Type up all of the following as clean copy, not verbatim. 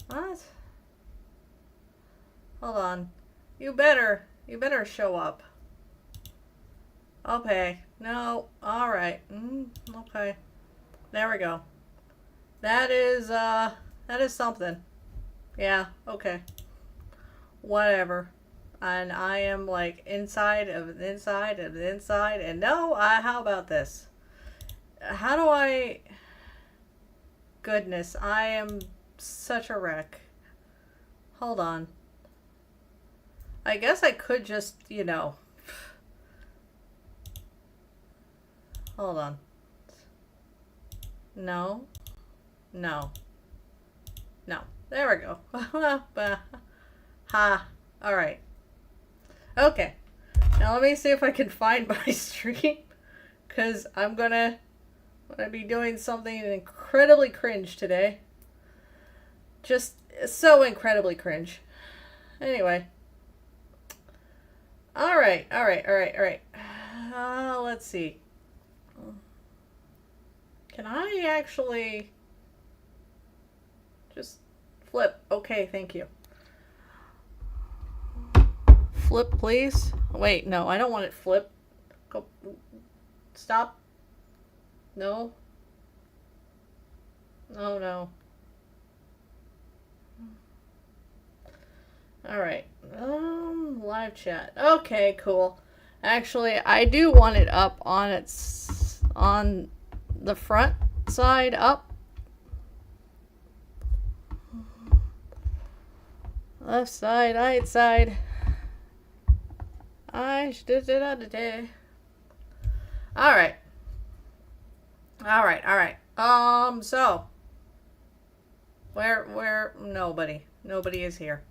What? Hold on. You better show up. Okay. No. Alright. Okay. There we go. That is something. Yeah, okay. Whatever. And I am like inside of the inside of the inside. And no, how about this? How do I... Goodness, I am such a wreck. Hold on. I guess I could just, you know... Hold on. No. No. No. There we go. Ha. Alright. Okay. Now let me see if I can find my stream. Because I'm gonna be doing something incredibly cringe today. Just so incredibly cringe. Anyway. Alright. Let's see. Can I actually just flip? Okay, thank you. Flip, please. Wait, no, I don't want it flip. Go. Stop. No. Oh, no. Alright. Live chat. Okay, cool. Actually, I do want it up on the front side up. Left side, right side. Alright. So. Where, nobody is here.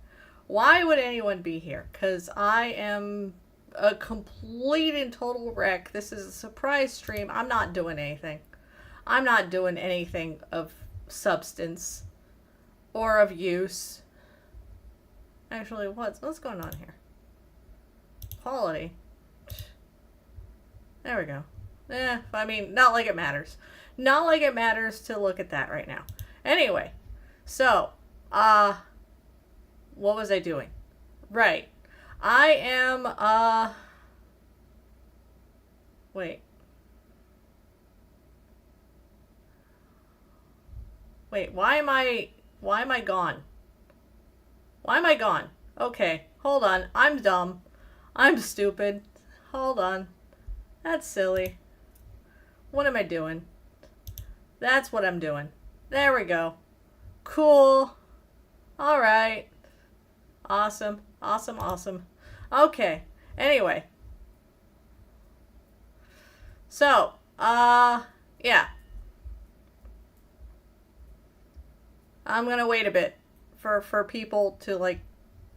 Why would anyone be here? Because I am a complete and total wreck. This is a surprise stream. I'm not doing anything. I'm not doing anything of substance or of use. Actually, what's going on here? Quality. There we go. I mean, not like it matters. Not like it matters to look at that right now. Anyway, so, what was I doing? Right. I am, wait. Wait, why am I gone? Why am I gone? Okay, hold on. I'm dumb. I'm stupid. Hold on. That's silly. What am I doing? That's what I'm doing. There we go. Cool. Alright. Awesome. Okay. Anyway. So, yeah. I'm gonna wait a bit for people to, like,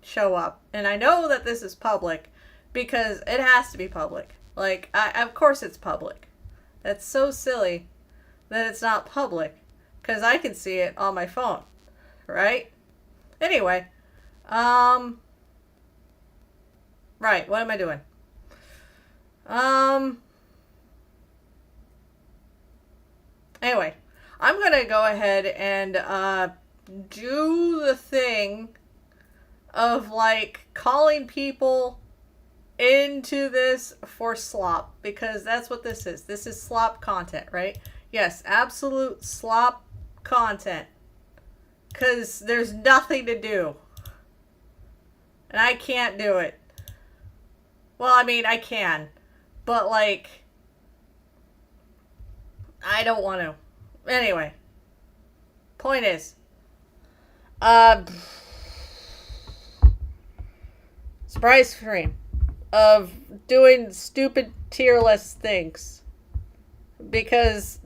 show up. And I know that this is public because it has to be public. Like, of course it's public. That's so silly that it's not public because I can see it on my phone, right? Anyway, right, what am I doing? Anyway, I'm gonna go ahead and, do the thing of, like, calling people into this for slop, because that's what this is. This is slop content, right? Yes, absolute slop content. Because there's nothing to do. And I can't do it. Well, I mean, I can. But, like, I don't want to. Anyway. Point is. Surprise stream of doing stupid tier list things. Because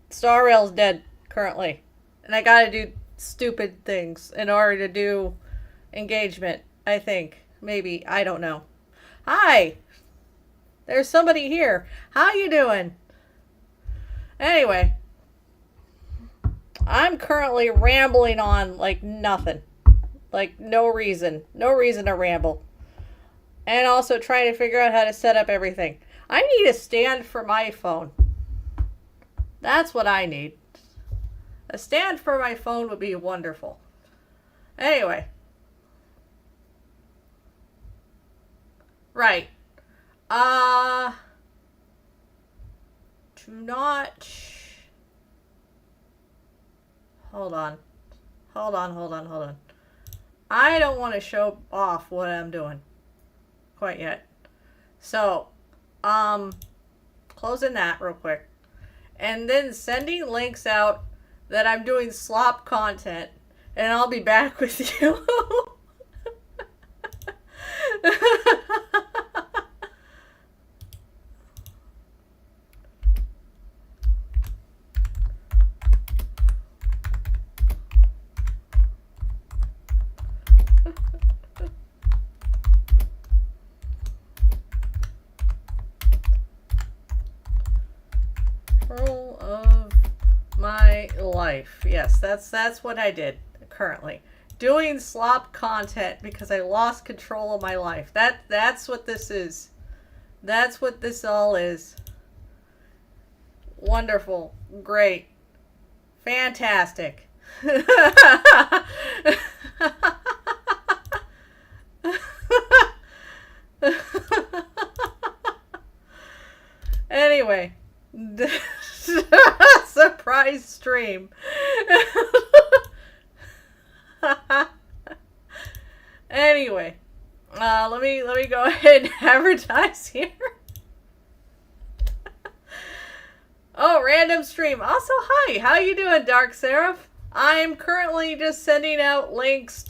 Star Rail's dead currently. And I gotta do stupid things in order to do engagement, I think. Maybe. I don't know. Hi! There's somebody here. How you doing? Anyway. I'm currently rambling on like nothing. Like no reason. No reason to ramble. And also trying to figure out how to set up everything. I need a stand for my phone. That's what I need. A stand for my phone would be wonderful. Anyway. Right. Do not... Hold on. Hold on. I don't want to show off what I'm doing quite yet. So, closing that real quick. And then sending links out that I'm doing slop content. And I'll be back with you. Control of my life. Yes, that's what I did currently. Doing slop content because I lost control of my life. That's what this is. That's what this all is. Wonderful. Great. Fantastic. Anyway. Surprise stream. Anyway, let me go ahead and advertise here. Oh, random stream. Also, hi. How you doing, Dark Seraph? I'm currently just sending out links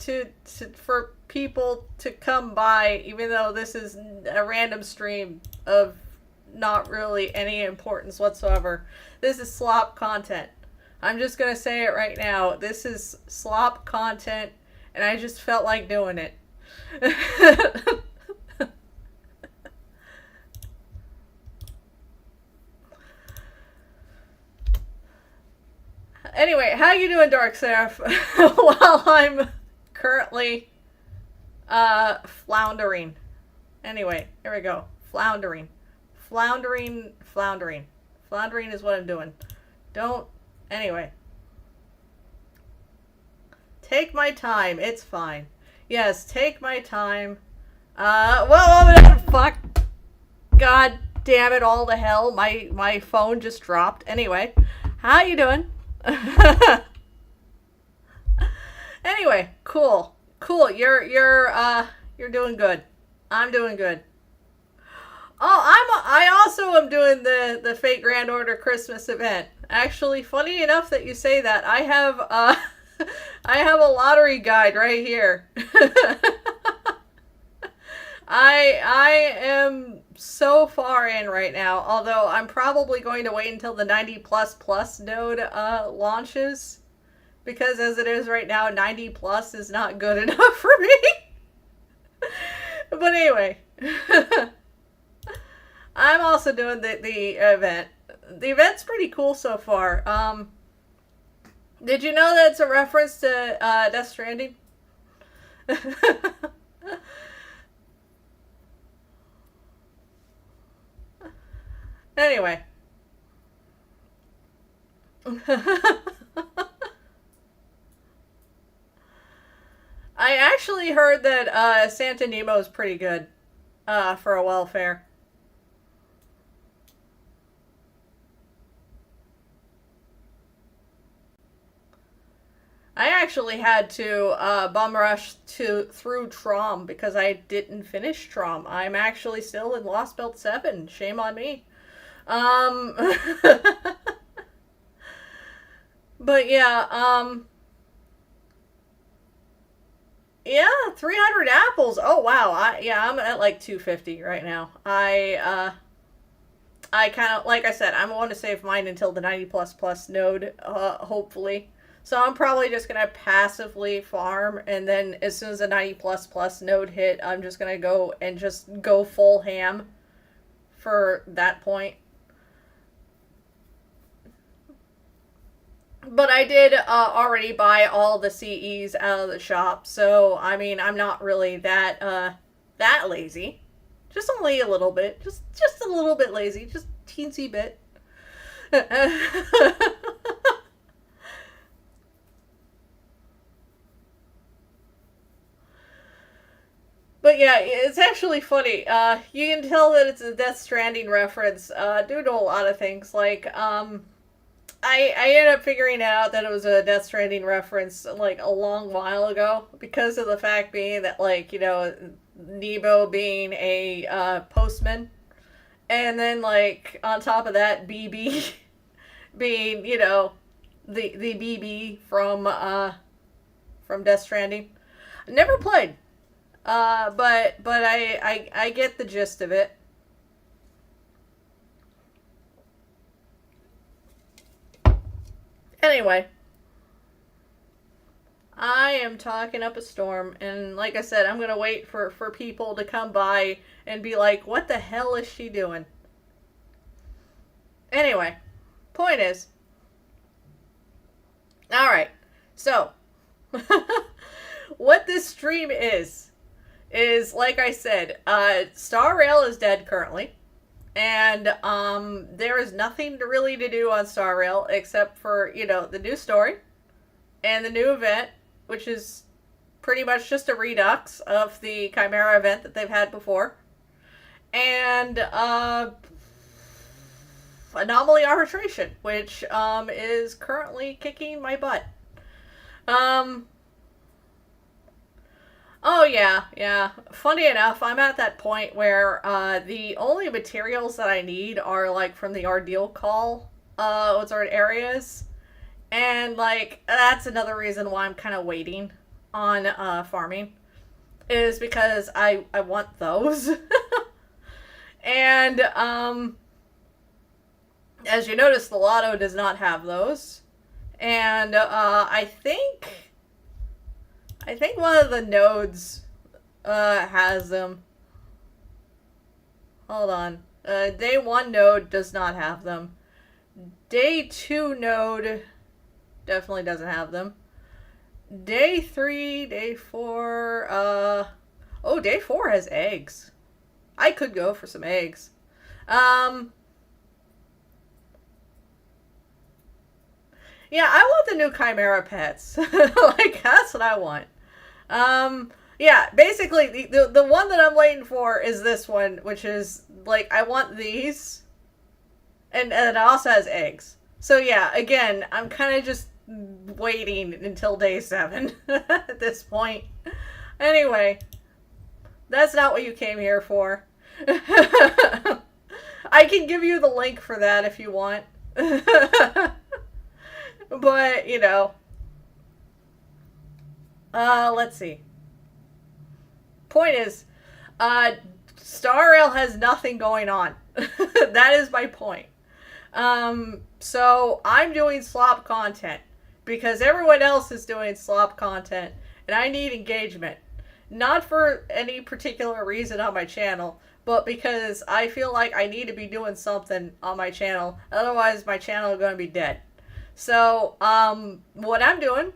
for people to come by, even though this is a random stream of not really any importance whatsoever. This is slop content. I'm just gonna say it right now. This is slop content, and I just felt like doing it. Anyway, how you doing, Dark Seraph? While I'm currently floundering. Anyway, here we go. Floundering. Floundering is what I'm doing. Anyway. Take my time. It's fine. Yes, take my time. Fuck. God damn it all to hell. My phone just dropped. Anyway, how you doing? Anyway, cool. You're doing good. I'm doing good. Oh, I also am doing the Fate Grand Order Christmas event. Actually, funny enough that you say that. I have I have a lottery guide right here. I am so far in right now, although I'm probably going to wait until the 90++ node launches, because as it is right now, 90+ is not good enough for me. But anyway. I'm also doing the event. The event's pretty cool so far. Did you know that it's a reference to Death Stranding? Anyway. I actually heard that Santa Nemo is pretty good for a welfare. I actually had to bum rush through Trom because I didn't finish Trom. I'm actually still in Lost Belt 7. Shame on me. But yeah, yeah, 300 apples. Oh wow. I'm at like 250 right now. I kind of, like I said, I'm going to save mine until the 90++ node, hopefully. So I'm probably just going to passively farm, and then as soon as the 90++ node hit, I'm just going to go and just go full ham for that point. But I did already buy all the CEs out of the shop, so I mean, I'm not really that lazy. Just only a little bit. Just a little bit lazy. Just teensy bit. yeah, it's actually funny. You can tell that it's a Death Stranding reference, due to a lot of things. Like, I ended up figuring out that it was a Death Stranding reference, like, a long while ago, because of the fact being that, like, Nebo being a, postman, and then, like, on top of that, BB being, the BB from Death Stranding. Never played. But I get the gist of it. Anyway, I am talking up a storm, and like I said, I'm gonna wait for people to come by and be like, what the hell is she doing? Anyway, point is, alright, so, what this stream is, like I said, Star Rail is dead currently. And there is nothing really to do on Star Rail except for, the new story and the new event, which is pretty much just a redux of the Chimera event that they've had before. And Anomaly Arbitration, which is currently kicking my butt. Oh, yeah. Funny enough, I'm at that point where the only materials that I need are, like, from the Ordeal Call areas. And, like, that's another reason why I'm kind of waiting on farming. Is because I want those. And, as you notice, the Lotto does not have those. And, I think one of the nodes has them. Hold on. Day 1 node does not have them. Day 2 node definitely doesn't have them. Day 3, day 4, day 4 has eggs. I could go for some eggs. Yeah, I want the new Chimera pets. Like, that's what I want. Yeah, basically, the one that I'm waiting for is this one, which is, like, I want these. And it also has eggs. So, yeah, again, I'm kind of just waiting until day 7 at this point. Anyway, that's not what you came here for. I can give you the link for that if you want. But, let's see. Point is, Star Rail has nothing going on. That is my point. So I'm doing slop content because everyone else is doing slop content and I need engagement. Not for any particular reason on my channel, but because I feel like I need to be doing something on my channel. Otherwise, my channel is going to be dead. So, what I'm doing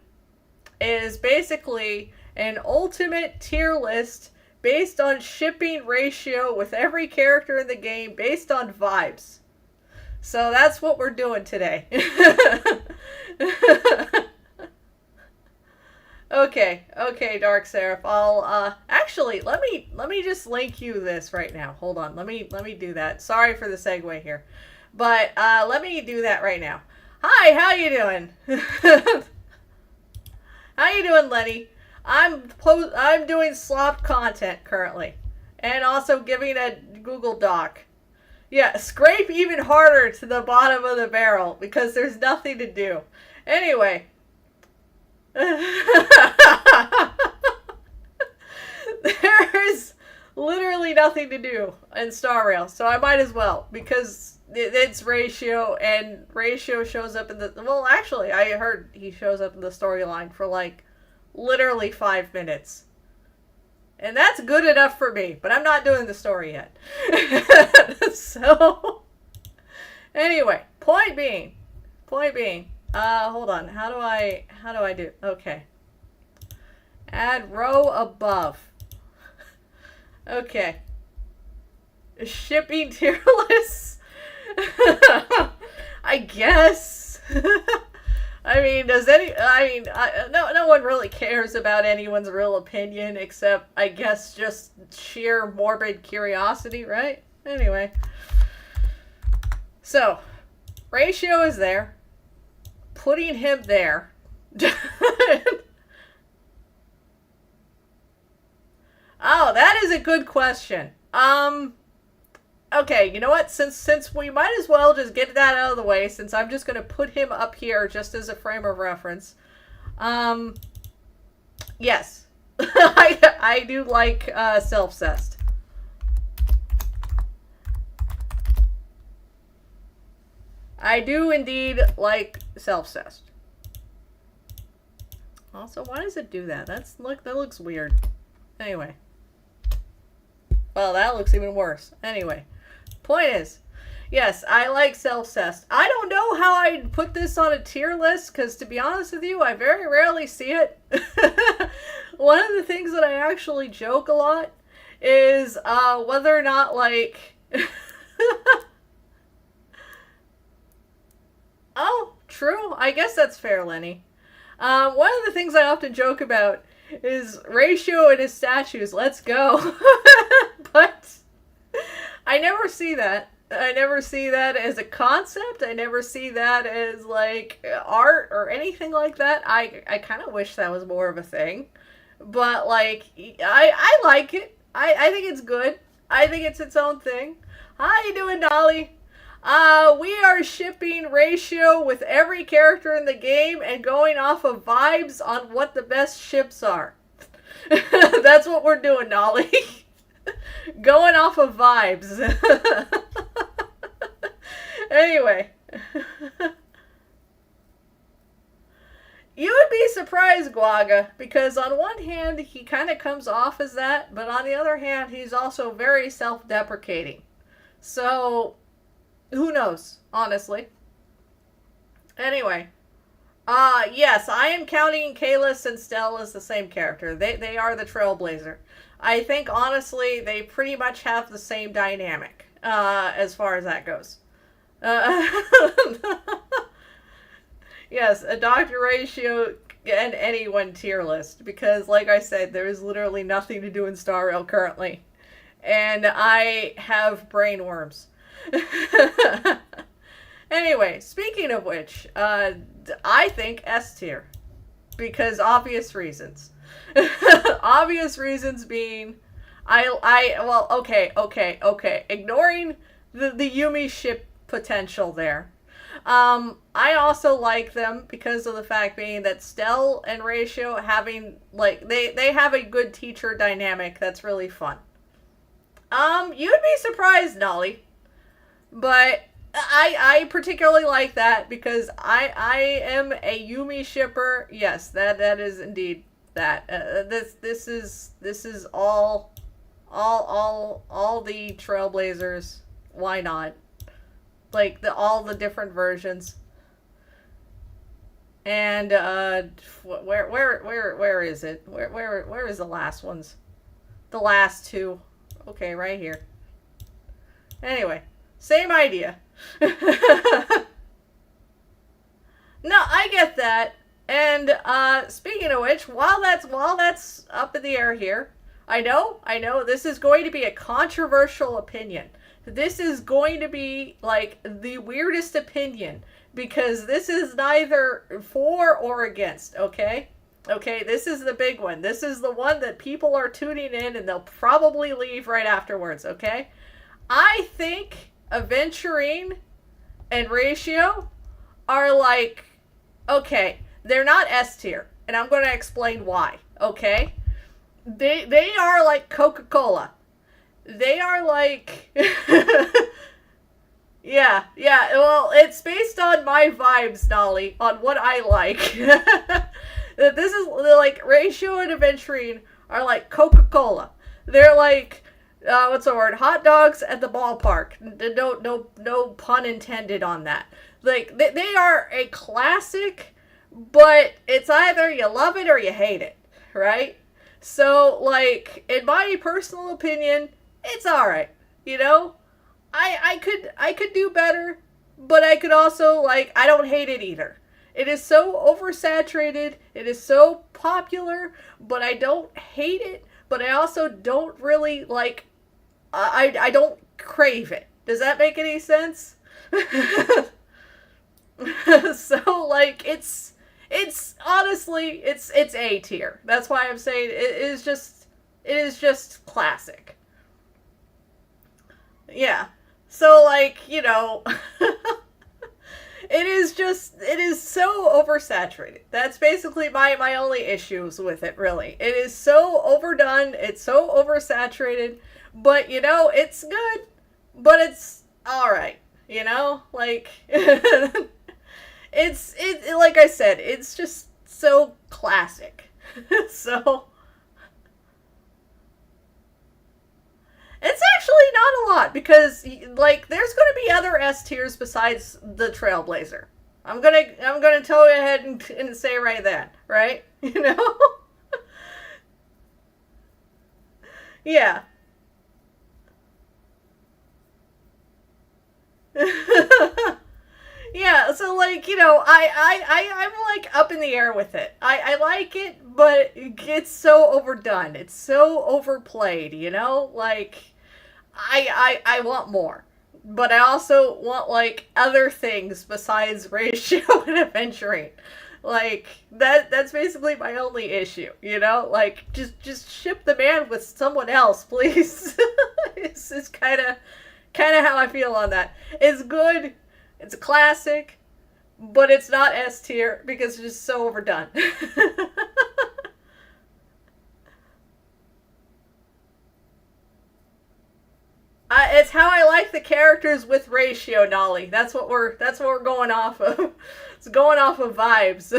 is basically an ultimate tier list based on shipping ratio with every character in the game based on vibes. So that's what we're doing today. Okay, Dark Seraph. I'll actually let me just link you this right now. Hold on. Let me do that. Sorry for the segue here. But let me do that right now. Hi, how you doing? How you doing, Lenny? I'm doing slop content currently, and also giving a Google Doc. Yeah, scrape even harder to the bottom of the barrel because there's nothing to do. Anyway. There's literally nothing to do in Star Rail, so I might as well, because it's ratio, and ratio shows up in the... Well, actually, I heard he shows up in the storyline for, like, literally 5 minutes. And that's good enough for me, but I'm not doing the story yet. So, anyway, point being, hold on, how do I do, okay. Add row above. Okay. Shipping tier lists. I guess. I mean, no one really cares about anyone's real opinion except, I guess, just sheer morbid curiosity, right? Anyway. So, Ratio is there. Putting him there. Oh, that is a good question. Okay, you know what? Since we might as well just get that out of the way, since I'm just gonna put him up here just as a frame of reference. Yes. I do like self-cessed. I do indeed like self-cessed. Also, why does it do that? That looks weird. Anyway. Well, that looks even worse. Anyway. Point is, yes, I like self-cessed. I don't know how I'd put this on a tier list, because to be honest with you, I very rarely see it. One of the things that I actually joke a lot is whether or not, like... Oh, true. I guess that's fair, Lenny. One of the things I often joke about is Ratio and his statues. Let's go. But... I never see that. I never see that as a concept. I never see that as, like, art or anything like that. I kind of wish that was more of a thing. But, like, I like it. I think it's good. I think it's its own thing. How you doing, Dolly? We are shipping Ratio with every character in the game and going off of vibes on what the best ships are. That's what we're doing, Dolly. Going off of vibes. Anyway. You would be surprised, Guaga, because on one hand, he kind of comes off as that, but on the other hand, he's also very self-deprecating. So, who knows, honestly. Anyway. Yes, I am counting Kalis and Stell as the same character. They are the Trailblazer. I think, honestly, they pretty much have the same dynamic, as far as that goes. Yes, a Dr. Ratio and anyone tier list, because, like I said, there is literally nothing to do in Star Rail currently. And I have brain worms. Anyway, speaking of which, I think S tier. Because obvious reasons. Obvious reasons being, well, okay. Ignoring the Yumi ship potential there. I also like them because of the fact being that Stell and Ratio having, like, they have a good teacher dynamic that's really fun. You'd be surprised, Nolly. But I particularly like that because I am a Yumi shipper. Yes, that is indeed that. This is all the Trailblazers. Why not? Like all the different versions. And where is it? Where is the last ones? The last two. Okay, right here. Anyway, same idea. No, I get that. And speaking of which, while that's up in the air here, I know this is going to be a controversial opinion. This is going to be like the weirdest opinion because this is neither for or against, okay? Okay, this is the big one. This is the one that people are tuning in and they'll probably leave right afterwards, okay? I think Aventurine and Ratio are like, okay, they're not S tier, and I'm going to explain why, okay? They are like Coca-Cola. They are like... yeah, well, it's based on my vibes, Nolly, on what I like. This is, like, Ratio and Aventurine are like Coca-Cola. They're like, what's the word? Hot dogs at the ballpark. No pun intended on that. Like, they are a classic, but it's either you love it or you hate it, right? So, like, in my personal opinion, it's alright, you know? I could do better, but I could also, like, I don't hate it either. It is so oversaturated. It is so popular, but I don't hate it. But I also don't really like. I don't crave it. Does that make any sense? So like it's honestly it's A tier. That's why I'm saying it is just classic. Yeah. So like, it is so oversaturated. That's basically my only issues with it, really. It is so overdone, it's so oversaturated, but it's good, but it's alright, like like I said, it's just so classic. So it's actually not a lot because like there's going to be other S tiers besides the Trailblazer. I'm gonna go ahead and say right that, right? Yeah. Yeah, so like, I'm like up in the air with it. I like it, but it's so overdone. It's so overplayed, Like I want more. But I also want like other things besides ratio and adventuring. Like that's basically my only issue, Like just ship the man with someone else, please. It's kind of how I feel on that. It's good. It's a classic, but it's not S tier because it's just so overdone. It's how I like the characters with ratio, Nolly. That's what we're going off of. It's going off of vibes.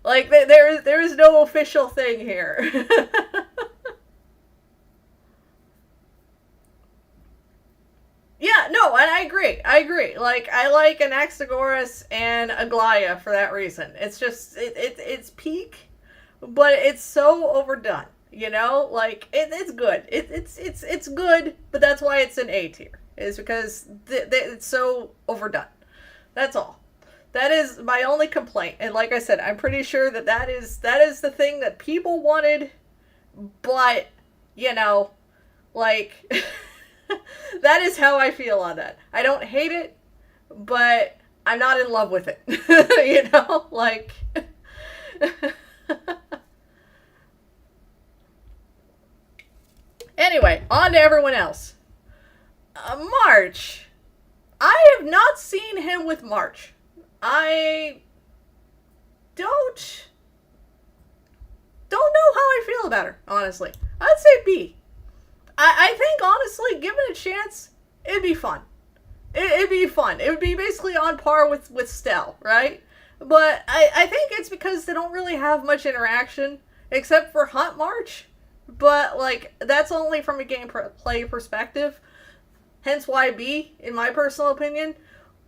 Like there is no official thing here. Yeah, no, and I agree. I agree. Like I like an Anaxagoras and a Glaya for that reason. It's just it's peak, but it's so overdone. Like it's good. It's good, but that's why it's an A tier. Is because it's so overdone. That's all. That is my only complaint. And like I said, I'm pretty sure that is the thing that people wanted, but you know, like that is how I feel on that. I don't hate it, but I'm not in love with it. Like anyway, on to everyone else. March. I have not seen him with March. I don't know how I feel about her, honestly. I'd say B. I think, honestly, given a chance, it'd be fun. It'd be fun. It would be basically on par with Stell, right? But I think it's because they don't really have much interaction, except for Hunt March. But, like, that's only from a gameplay perspective. Hence why B, in my personal opinion.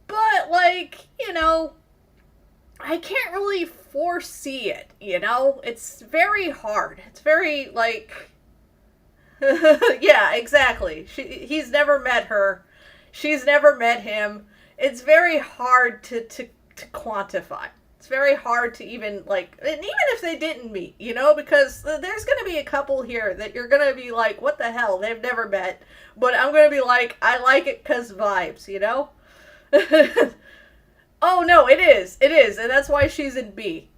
But, like, I can't really foresee it, It's very hard. It's very, like... yeah, exactly. He's never met her. She's never met him. It's very hard to quantify. It's very hard to even, like... And even if they didn't meet, Because there's going to be a couple here that you're going to be like, what the hell? They've never met. But I'm going to be like, I like it because vibes, Oh, no, it is. It is. And that's why she's in B.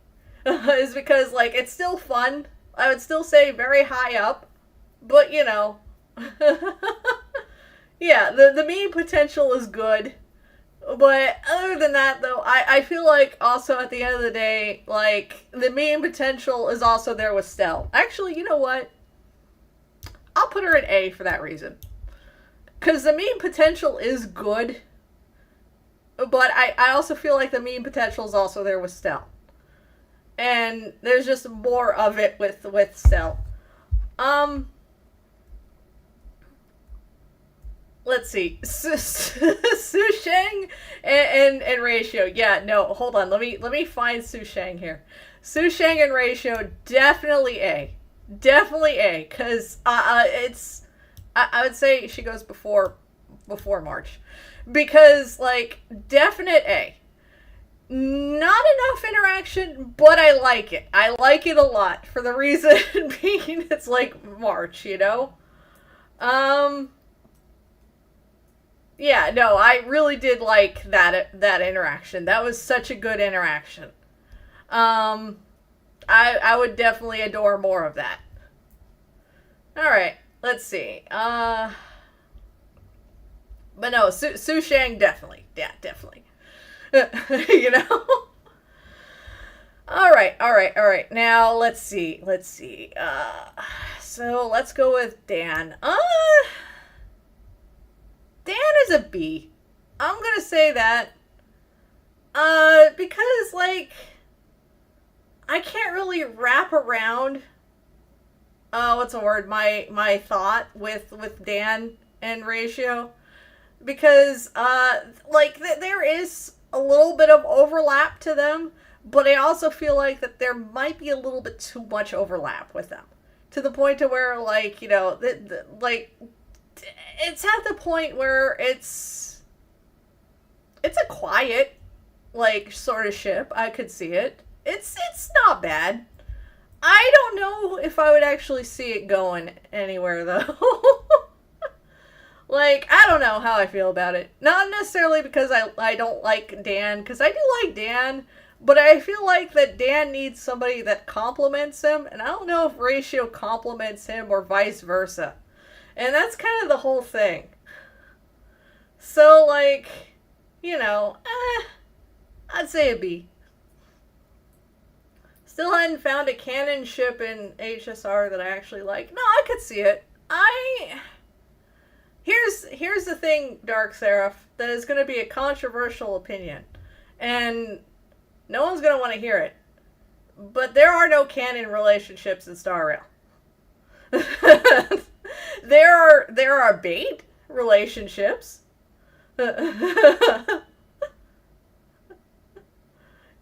Is because, like, it's still fun. I would still say very high up. But, yeah, the meme potential is good. But other than that, though, I feel like also at the end of the day, like, the meme potential is also there with Stell. Actually, you know what? I'll put her in A for that reason. Because the meme potential is good. But I also feel like the meme potential is also there with Stell. And there's just more of it with Stell. Let's see. Su Sheng and Ratio. Yeah, no, hold on. Let me find Su Sheng here. Su Sheng and Ratio, definitely A. Definitely A. Because it's... I would say she goes before March. Because, like, definite A. enough interaction, but I like it. I like it a lot for the reason being it's like March, you know? Um, yeah, no, I really did like that interaction. That was such a good interaction. Um, I would definitely adore more of that. All right, let's see. But no, Su Shang definitely, yeah, definitely. You know. All right, all right, all right. Now let's see, let's see. So let's go with Dan. Dan is a B. I'm gonna say that. Because like I can't really wrap around what's the word, my thought with Dan and Ratio, because like there is a little bit of overlap to them, but I also feel like that there might be a little bit too much overlap with them, to the point to where like, you know, like it's at the point where it's a quiet like sort of ship. I could see it. It's not bad. I don't know if I would actually see it going anywhere though. Like, I don't know how I feel about it. Not necessarily because I don't like Dan, because I do like Dan, but I feel like that Dan needs somebody that compliments him, and I don't know if Ratio compliments him or vice versa. And that's kind of the whole thing. So, like, you know, I'd say a B. Still hadn't found a canon ship in HSR that I actually like. No, I could see it. Here's the thing, Dark Seraph, that is going to be a controversial opinion, and no one's going to want to hear it. But there are no canon relationships in Star Rail. there are bait relationships.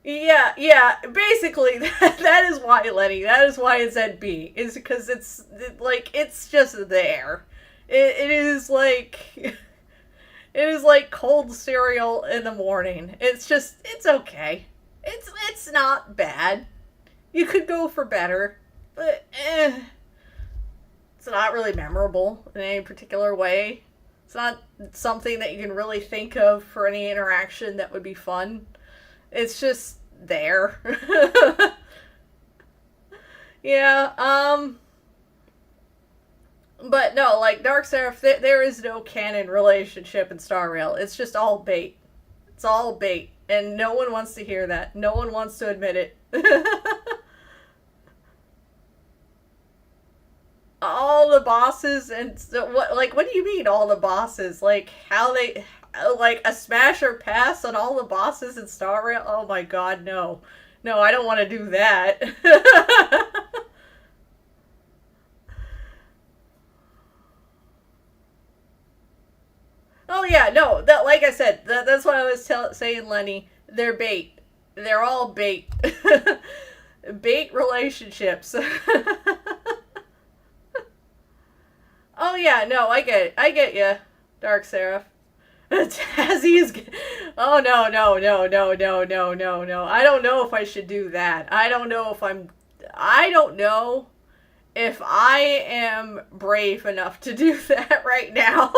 Yeah. Basically, that is why, Lenny. That is why it's at B. Is because it's just there. It is like it is like cold cereal in the morning. It's okay. It's not bad. You could go for better, but it's not really memorable in any particular way. It's not something that you can really think of for any interaction that would be fun. It's just there. Yeah, but no, like Dark Seraph, there is no canon relationship in Star Rail. It's just all bait. It's all bait. And no one wants to hear that. No one wants to admit it. All the bosses and what do you mean all the bosses? Like how they like a smash or pass on all the bosses in Star Rail? Oh my god, no. No, I don't want to do that. Oh yeah, no. That, like I said, that's what I was saying, Lenny. They're bait. They're all bait. Bait relationships. Oh yeah, no, I get it. I get you, Dark Seraph. Tazzy is. Oh no. I don't know if I should do that. I don't know if I'm. I don't know if I am brave enough to do that right now.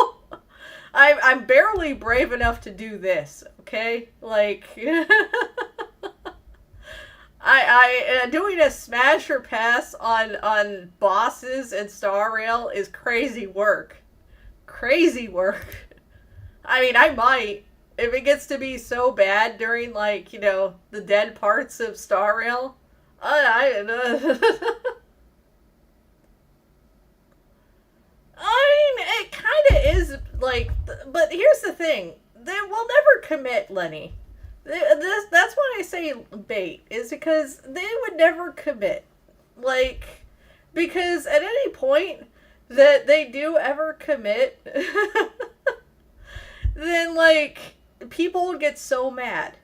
I'm barely brave enough to do this. Okay, like. I doing a smash or pass on bosses and Star Rail is crazy work. Crazy work. I mean, I might, if it gets to be so bad during, like, you know, the dead parts of Star Rail. I mean, it kind of is like, but here's the thing: they will never commit, Lenny. That's why I say bait, is because they would never commit. Like, because at any point that they do ever commit, then, like, people would get so mad.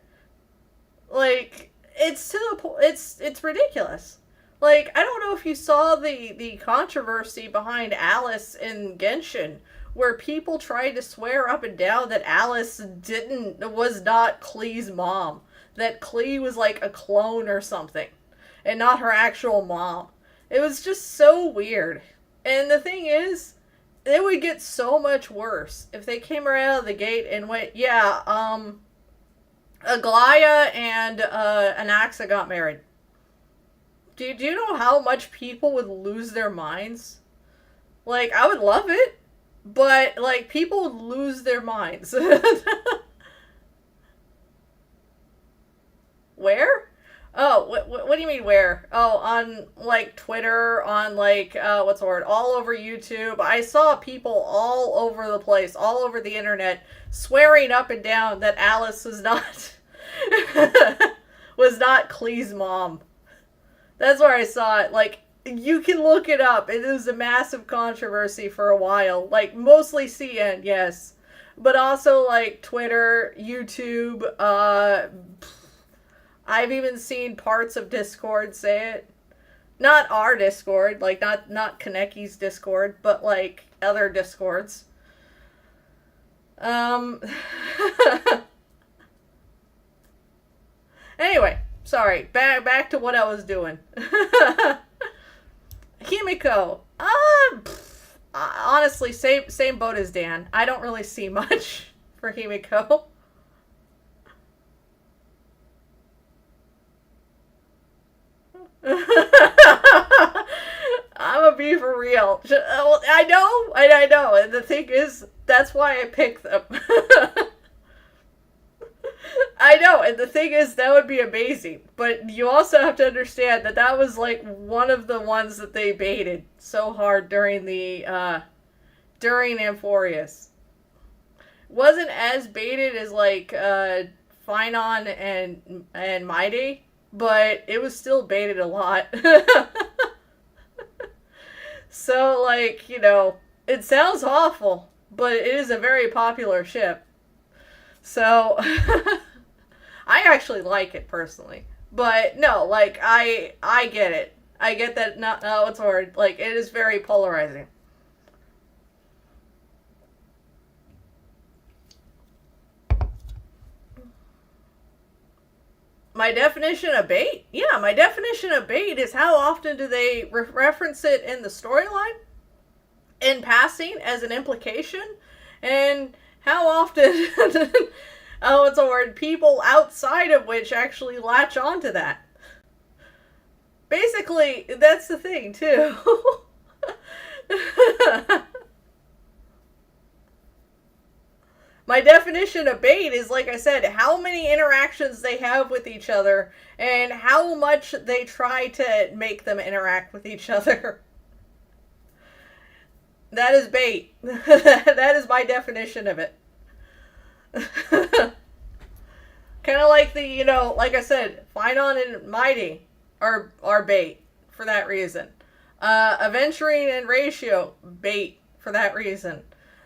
Like, it's to the point, it's ridiculous. Like, I don't know if you saw the controversy behind Alice in Genshin, where people tried to swear up and down that Alice was not Klee's mom. that Klee was like a clone or something and not her actual mom. It was just so weird. And the thing is, it would get so much worse if they came right out of the gate and went, yeah, Aglaya and Anaxa got married. Do you know how much people would lose their minds? Like, I would love it, but, like, people would lose their minds. Where? Oh, what do you mean where? Oh, on, like, Twitter, on, like, what's the word? All over YouTube. I saw people all over the place, all over the internet, swearing up and down that Alice was not, was not Klee's mom. That's where I saw it. Like, you can look it up. It was a massive controversy for a while. Like, mostly CN, yes. But also, like, Twitter, YouTube, I've even seen parts of Discord say it. Not our Discord, like, not Kaneki's Discord, but, like, other Discords. Anyway. Sorry, back to what I was doing. Himiko. Honestly, same boat as Dan. I don't really see much for Himiko. I'm a be for real. I know. And the thing is, that's why I picked them. I know, and the thing is, that would be amazing. But you also have to understand that that was, like, one of the ones that they baited so hard during the, during Amphorius. Wasn't as baited as, like, Finon and Mighty, but it was still baited a lot. So, like, you know, it sounds awful, but it is a very popular ship. So, I actually like it personally. But, no, like, I get it. I get that, it's hard. Like, it is very polarizing. My definition of bait? Yeah, my definition of bait is how often do they reference it in the storyline? In passing, as an implication? And how often... oh, it's a word. People outside of which actually latch onto that. Basically, that's the thing, too. My definition of bait is, like I said, how many interactions they have with each other and how much they try to make them interact with each other. That is bait. That is my definition of it. Kind of like the, you know, like I said, Finon and Mighty are bait for that reason. Aventurine and Ratio, bait for that reason.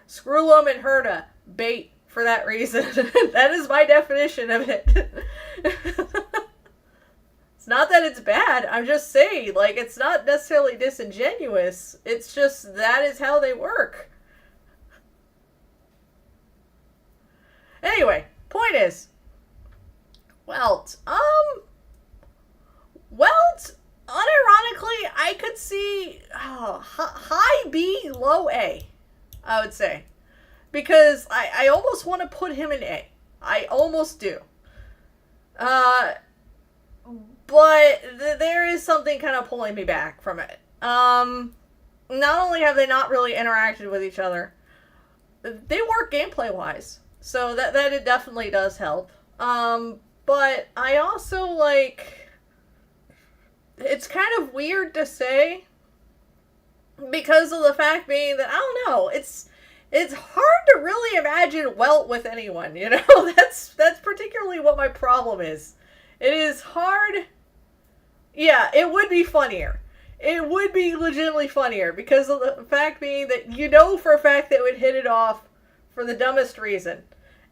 Screwlum and Herda, bait for that reason. That is my definition of it. It's not that it's bad. I'm just saying, like, it's not necessarily disingenuous. It's just that is how they work. Anyway, point is, Welt. Welt, unironically, I could see high B, low A, I would say. Because I almost want to put him in A. I almost do. But there is something kind of pulling me back from it. Not only have they not really interacted with each other, they work gameplay-wise. So that it definitely does help. But I also, like... It's kind of weird to say, because of the fact being that, I don't know, it's hard to really imagine Welt with anyone, you know? That's particularly what my problem is. It is hard... Yeah, it would be funnier. It would be legitimately funnier, because of the fact being that you know for a fact they would hit it off for the dumbest reason.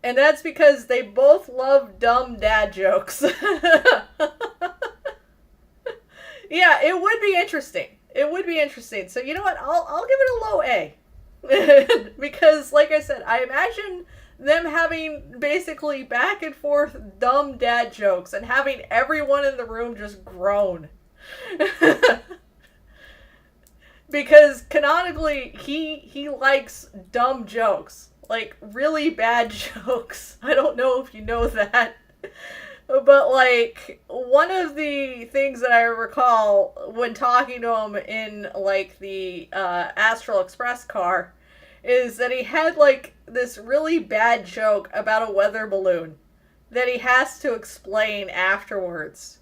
And that's because they both love dumb dad jokes. Yeah, it would be interesting. It would be interesting. So you know what? I'll give it a low A. Because, like I said, I imagine them having basically back and forth dumb dad jokes and having everyone in the room just groan. Because canonically, he likes dumb jokes. Like, really bad jokes. I don't know if you know that. But, like, one of the things that I recall when talking to him in, like, the Astral Express car is that he had, like, this really bad joke about a weather balloon that he has to explain afterwards.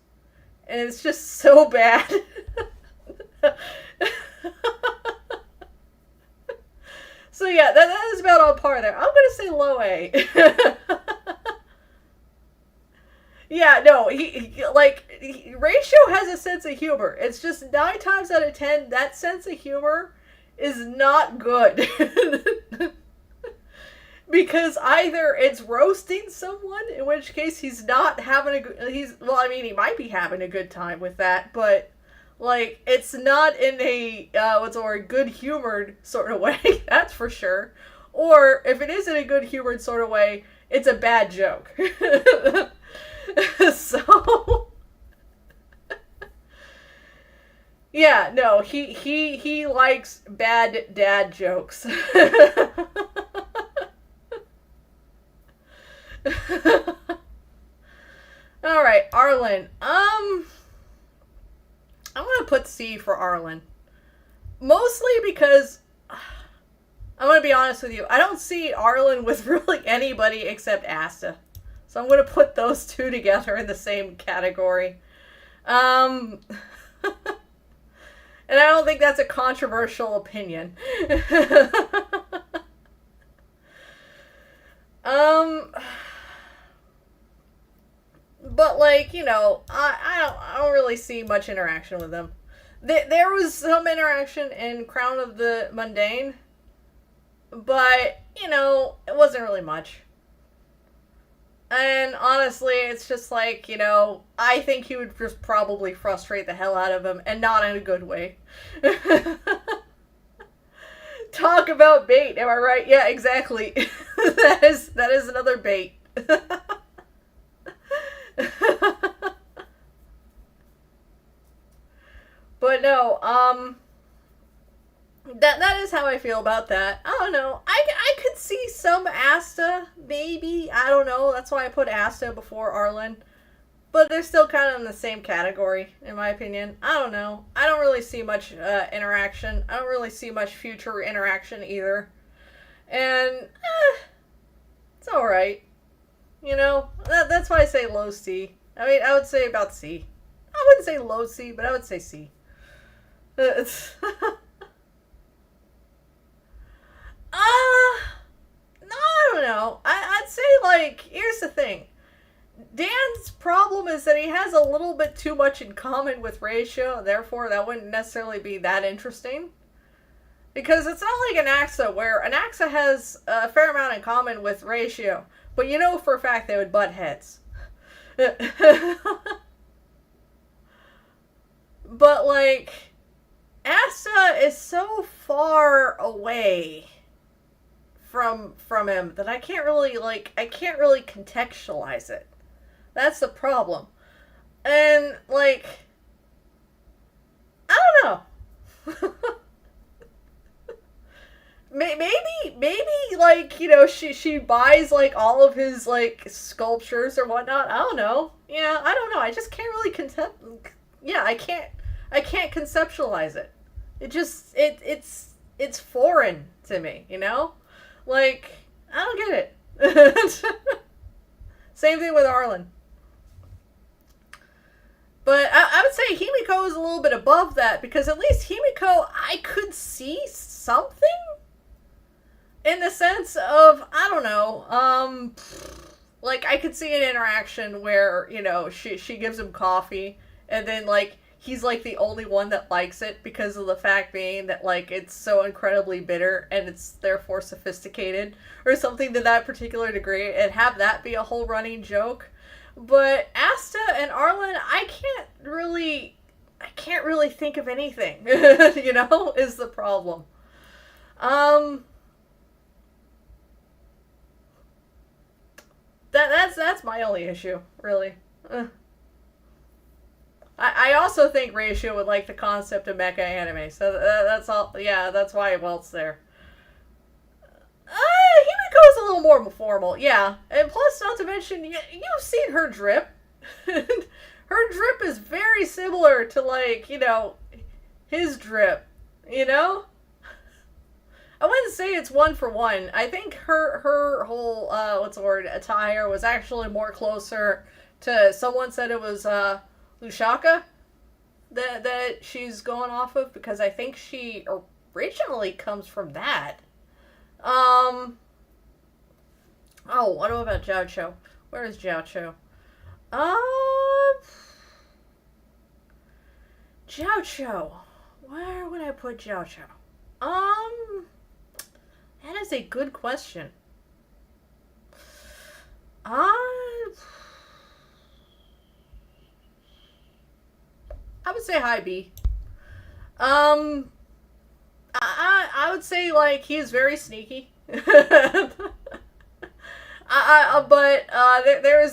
And it's just so bad. So yeah, that is about on par there. I'm gonna say low A. Yeah, no, Ratio has a sense of humor. It's just 9 times out of 10, that sense of humor is not good. Because either it's roasting someone, in which case he's not having a good, he might be having a good time with that, but, like, it's not in a, good-humored sort of way, that's for sure. Or, if it is in a good-humored sort of way, it's a bad joke. So, yeah, no, he likes bad dad jokes. Alright, Arlen. I'm gonna put C for Arlen. Mostly because, I'm gonna be honest with you, I don't see Arlen with really anybody except Asta. So I'm gonna put those two together in the same category. And I don't think that's a controversial opinion. But, like, I don't really see much interaction with them. There was some interaction in Crown of the Mundane, but, it wasn't really much. And honestly, it's just like, I think he would just probably frustrate the hell out of him, and not in a good way. Talk about bait, am I right? Yeah, exactly. that is another bait. But no, that is how I feel about that. I don't know. I could see some Asta, maybe. I don't know. That's why I put Asta before Arlen. But they're still kind of in the same category, in my opinion. I don't know. I don't really see much interaction. I don't really see much future interaction either. And, it's alright. That's why I say low C. I mean, I would say about C. I wouldn't say low C, but I would say C. No, I don't know. I'd say, like, here's the thing. Dan's problem is that he has a little bit too much in common with Ratio, therefore that wouldn't necessarily be that interesting. Because it's not like Anaxa, where Anaxa has a fair amount in common with Ratio, but you know for a fact they would butt heads. But, like, Asta is so far away from him that I can't really contextualize it. That's the problem. And, like, I don't know. maybe, like, she buys, like, all of his, like, sculptures or whatnot. I don't know. Yeah, I don't know. I just can't really I can't conceptualize it. It just, it's foreign to me, Like, I don't get it. Same thing with Arlen. But I would say Himiko is a little bit above that, because at least Himiko, I could see something? In the sense of, I don't know, like, I could see an interaction where, she gives him coffee, and then, like, he's, like, the only one that likes it because of the fact being that, like, it's so incredibly bitter and it's therefore sophisticated or something to that particular degree, and have that be a whole running joke. But Asta and Arlen, I can't really think of anything, is the problem. that's my only issue, really. I also think Ratio would like the concept of mecha anime, so that's all. Yeah, that's why Welt's there. Himiko's a little more formal, yeah. And plus, not to mention, you've seen her drip. Her drip is very similar to, like, his drip, I wouldn't say it's one for one. I think her whole, attire was actually more closer to, someone said it was, Lushaka that she's going off of, because I think she originally comes from that. Oh, what about Jiao? Where is Jiao? Jiao. Where would I put Jiao? That is a good question. I would say high B. I would say, like, he is very sneaky.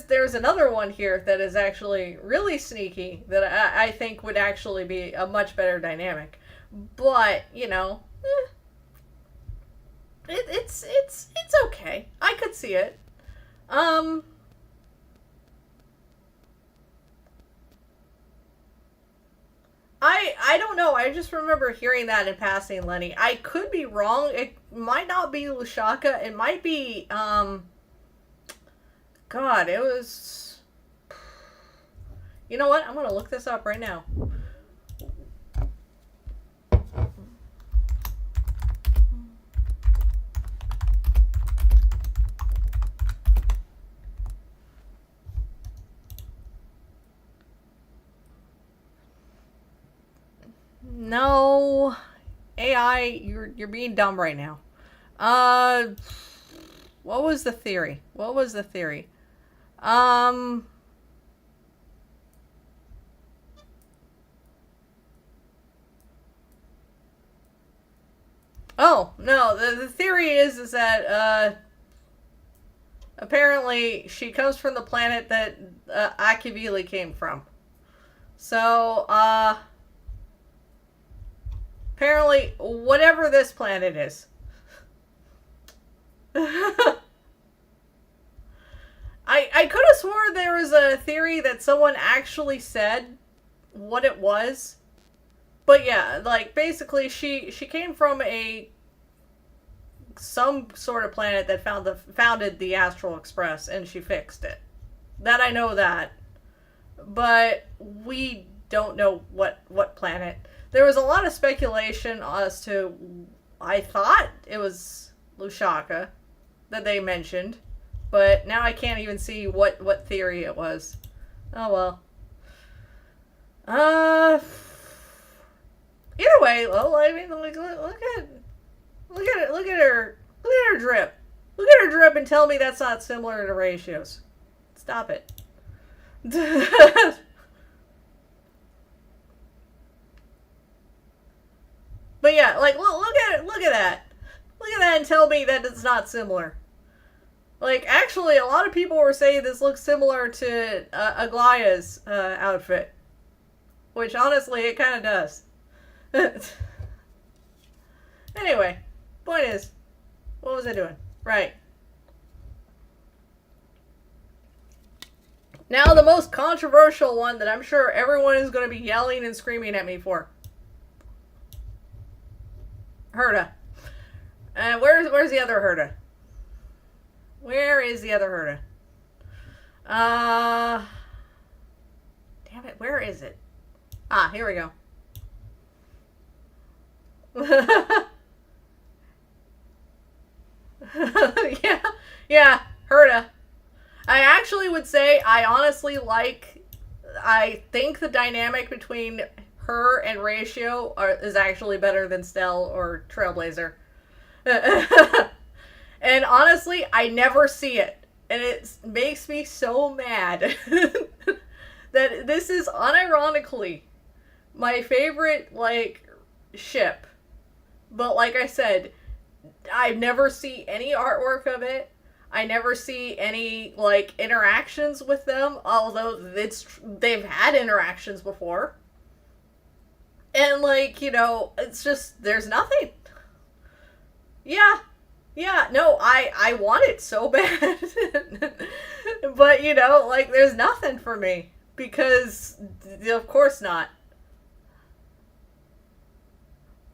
There's another one here that is actually really sneaky that I think would actually be a much better dynamic. But, it's okay. I could see it. I don't know. I just remember hearing that in passing, Lenny. I could be wrong. It might not be Lushaka. It might be, God, it was... You know what? I'm gonna look this up right now. No, AI, you're being dumb right now. What was the theory? Oh no, the theory is that apparently she comes from the planet that Akivili came from. So apparently, whatever this planet is. I could have swore there was a theory that someone actually said what it was. But yeah, like, basically she came from some sort of planet that founded the Astral Express, and she fixed it. That I know that. But we don't know what planet. There was a lot of speculation as to, I thought it was Lushaka that they mentioned, but now I can't even see what theory it was. Oh well. Either way, well, I mean, look at her drip. Look at her drip and tell me that's not similar to Ratio's. Stop it. But yeah, like, look at that. Look at that and tell me that it's not similar. Like, actually, a lot of people were saying this looks similar to Aglaya's outfit. Which, honestly, it kind of does. Anyway, point is, what was I doing? Right. Now the most controversial one that I'm sure everyone is going to be yelling and screaming at me for. Herta. And where's the other Herta? Where is the other Herta? Damn it, where is it? Ah, here we go. yeah, Herta. I actually would say I think the dynamic between her and Ratio is actually better than Stell or Trailblazer. And honestly, I never see it. And it makes me so mad that this is unironically my favorite, like, ship. But like I said, I never see any artwork of it. I never see any like interactions with them, although they've had interactions before. And like, it's just there's nothing. Yeah. Yeah, no, I want it so bad. But, like there's nothing for me because of course not.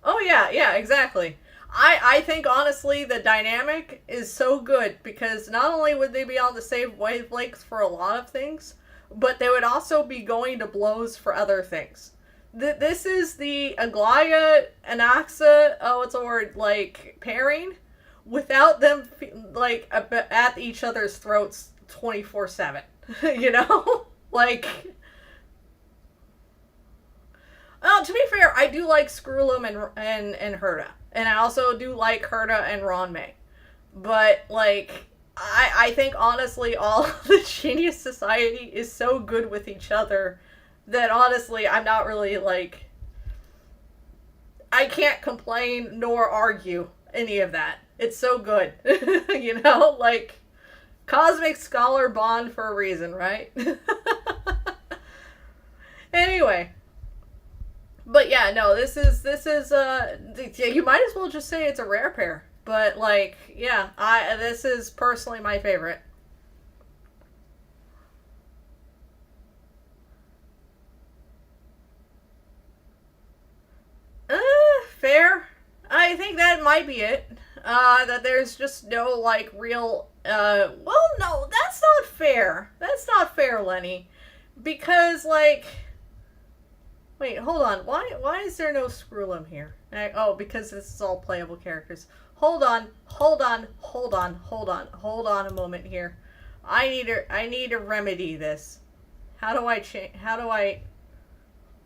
Oh yeah, yeah, exactly. I think honestly the dynamic is so good because not only would they be on the same wavelengths for a lot of things, but they would also be going to blows for other things. This is the Aglaya Anaxa, oh, what's a word, like pairing, without them like at each other's throats 24/7. you know? Like, to be fair, I do like Screwlum and Herta. And I also do like Herta and Ronmei. But, like, I think honestly all the Genius Society is so good with each other that honestly I'm not really, like, I can't complain nor argue any of that. It's so good. Like, Cosmic Scholar bond for a reason, right? Anyway. But yeah, no, this is you might as well just say it's a rare pair. But like, yeah, this is personally my favorite. Fair. I think that might be it. That there's just no like real well, no, that's not fair. That's not fair, Lenny. Because like, wait, hold on. Why is there no Screwlum here? Oh, because this is all playable characters. Hold on a moment here. I need to remedy this. How do I change? How do I?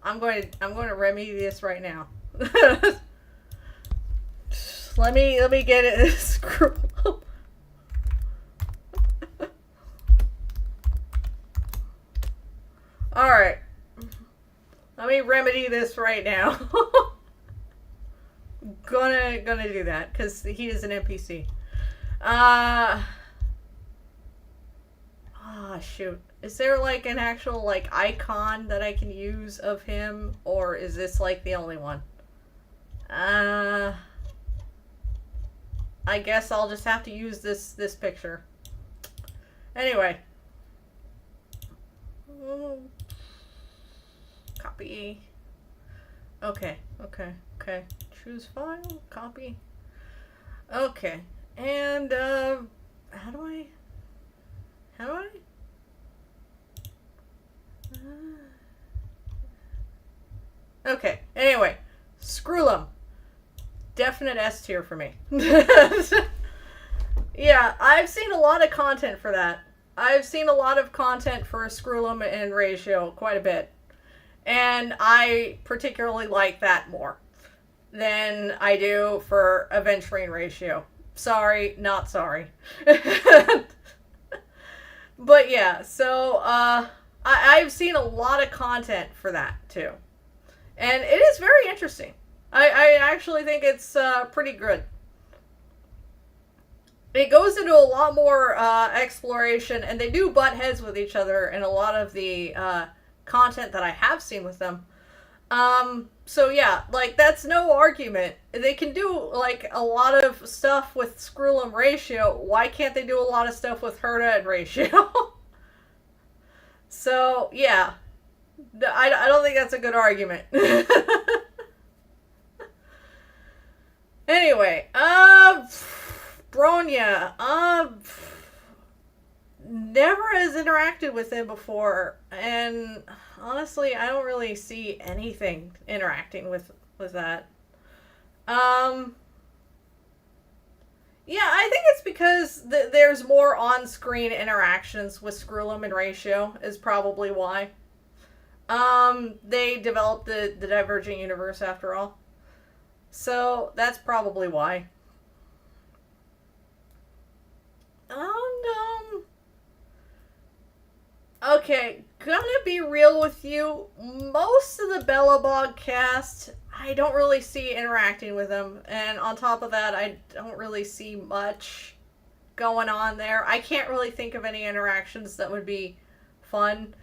I'm going to remedy this right now. let me get it. Screwlum. All right. Let me remedy this right now. gonna do that because he is an NPC. Shoot. Is there like an actual like icon that I can use of him, or is this like the only one? I guess I'll just have to use this picture. Anyway. Copy. Okay. Choose file. Copy. Okay. And, how do I? Okay. Anyway. Screwlum. Definite S tier for me. Yeah, I've seen a lot of content for that. I've seen a lot of content for Screwlum and Ratio quite a bit. And I particularly like that more than I do for Aventurine Ratio. Sorry, not sorry. But yeah, so I've seen a lot of content for that too. And it is very interesting. I actually think it's pretty good. It goes into a lot more exploration, and they do butt heads with each other in a lot of the content that I have seen with them. So yeah, like that's no argument. They can do like a lot of stuff with Screwlum Ratio. Why can't they do a lot of stuff with Herta and Ratio? So yeah, I don't think that's a good argument. Anyway, Bronya, never has interacted with him before, and honestly, I don't really see anything interacting with that. Yeah, I think it's because there's more on-screen interactions with Screwlum and Ratio is probably why. They developed the Divergent Universe after all. So, that's probably why. Okay, gonna be real with you. Most of the Bellabog cast, I don't really see interacting with them. And on top of that, I don't really see much going on there. I can't really think of any interactions that would be fun.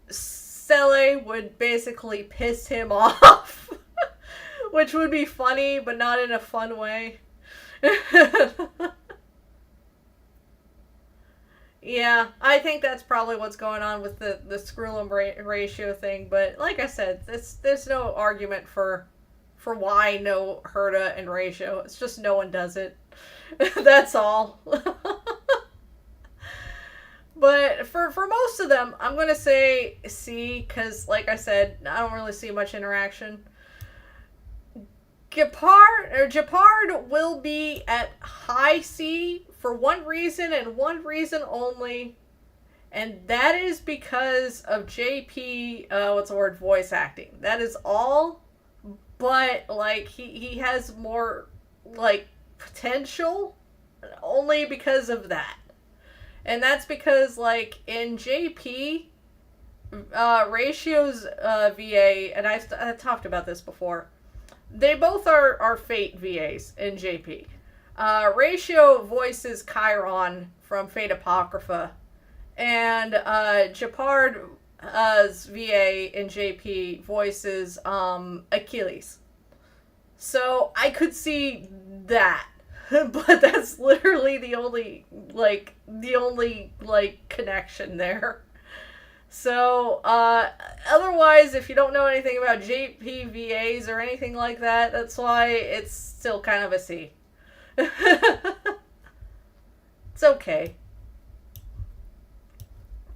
Sele would basically piss him off, which would be funny, but not in a fun way. Yeah, I think that's probably what's going on with the Skrullum ratio thing. But like I said, there's no argument for why no Herta and ratio. It's just no one does it. That's all. But for most of them, I'm gonna say C, because like I said, I don't really see much interaction. Gepard will be at high C for one reason and one reason only, and that is because of JP, voice acting. That is all, but, like, he has more, like, potential only because of that. And that's because, like, in JP, Ratio's VA, and I've talked about this before, they both are Fate VAs in JP. Ratio voices Chiron from Fate Apocrypha, and Gepard's VA in JP voices Achilles. So I could see that, but that's literally the only connection there. So, otherwise, if you don't know anything about JP VAs or anything like that, that's why it's still kind of a C. It's okay.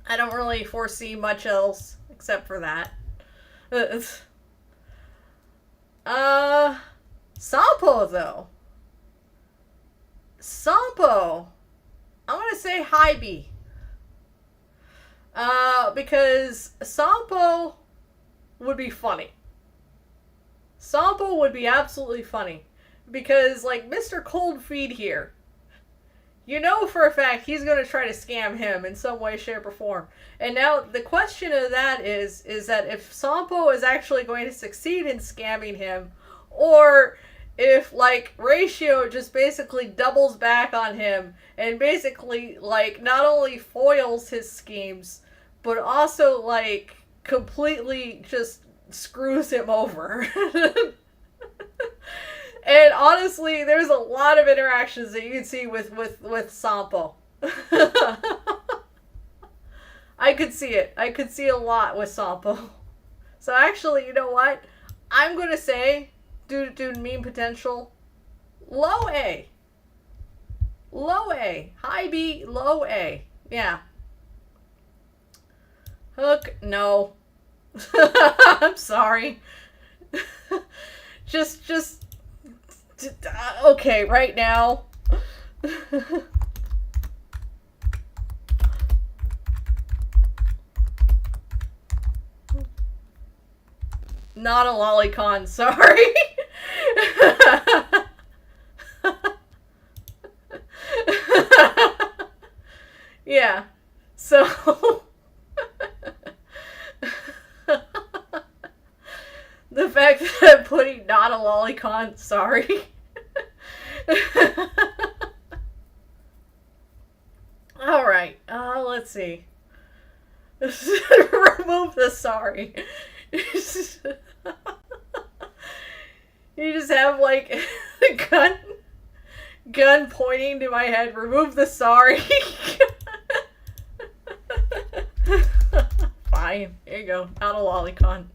I don't really foresee much else except for that. Sampo, though. Sampo, I'm gonna say high B. Because Sampo would be funny. Sampo would be absolutely funny. Because, like, Mr. Cold Feet here, you know for a fact he's going to try to scam him in some way, shape, or form. And now, the question of that is that if Sampo is actually going to succeed in scamming him, or if, like, Ratio just basically doubles back on him and basically, like, not only foils his schemes, but also, like, completely just screws him over. And honestly, there's a lot of interactions that you can see with Sampo. I could see it. I could see a lot with Sampo. So actually, you know what? I'm going to say, due to meme potential, low A. Low A. High B, low A. Yeah. Hook, no. I'm sorry. just okay, right now. Not a lolicon, sorry. Yeah. So the fact that I'm putting not a lolicon, sorry. Alright, let's see. Remove the sorry. You just have, like, a gun pointing to my head. Remove the sorry. Fine. Here you go. Not a lolicon.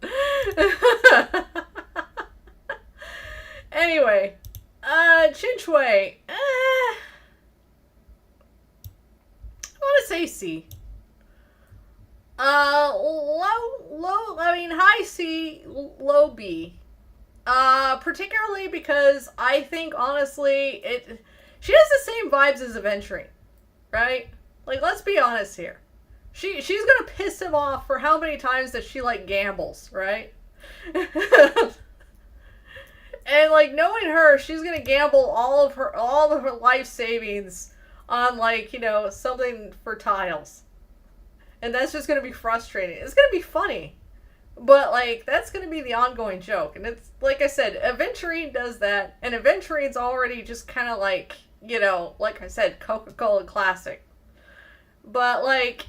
Anyway. Chinchway. I want to say C. High C, low B. Particularly because I think, honestly, she has the same vibes as Aventurine, right? Like, let's be honest here. She's gonna piss him off for how many times that she, like, gambles, right? And, like, knowing her, she's gonna gamble all of her life savings on, like, you know, something for tiles. And that's just gonna be frustrating. It's gonna be funny. But, like, that's gonna be the ongoing joke. And it's, like I said, Aventurine does that. And Aventurine's already just kind of, like, like I said, Coca-Cola Classic. But, like,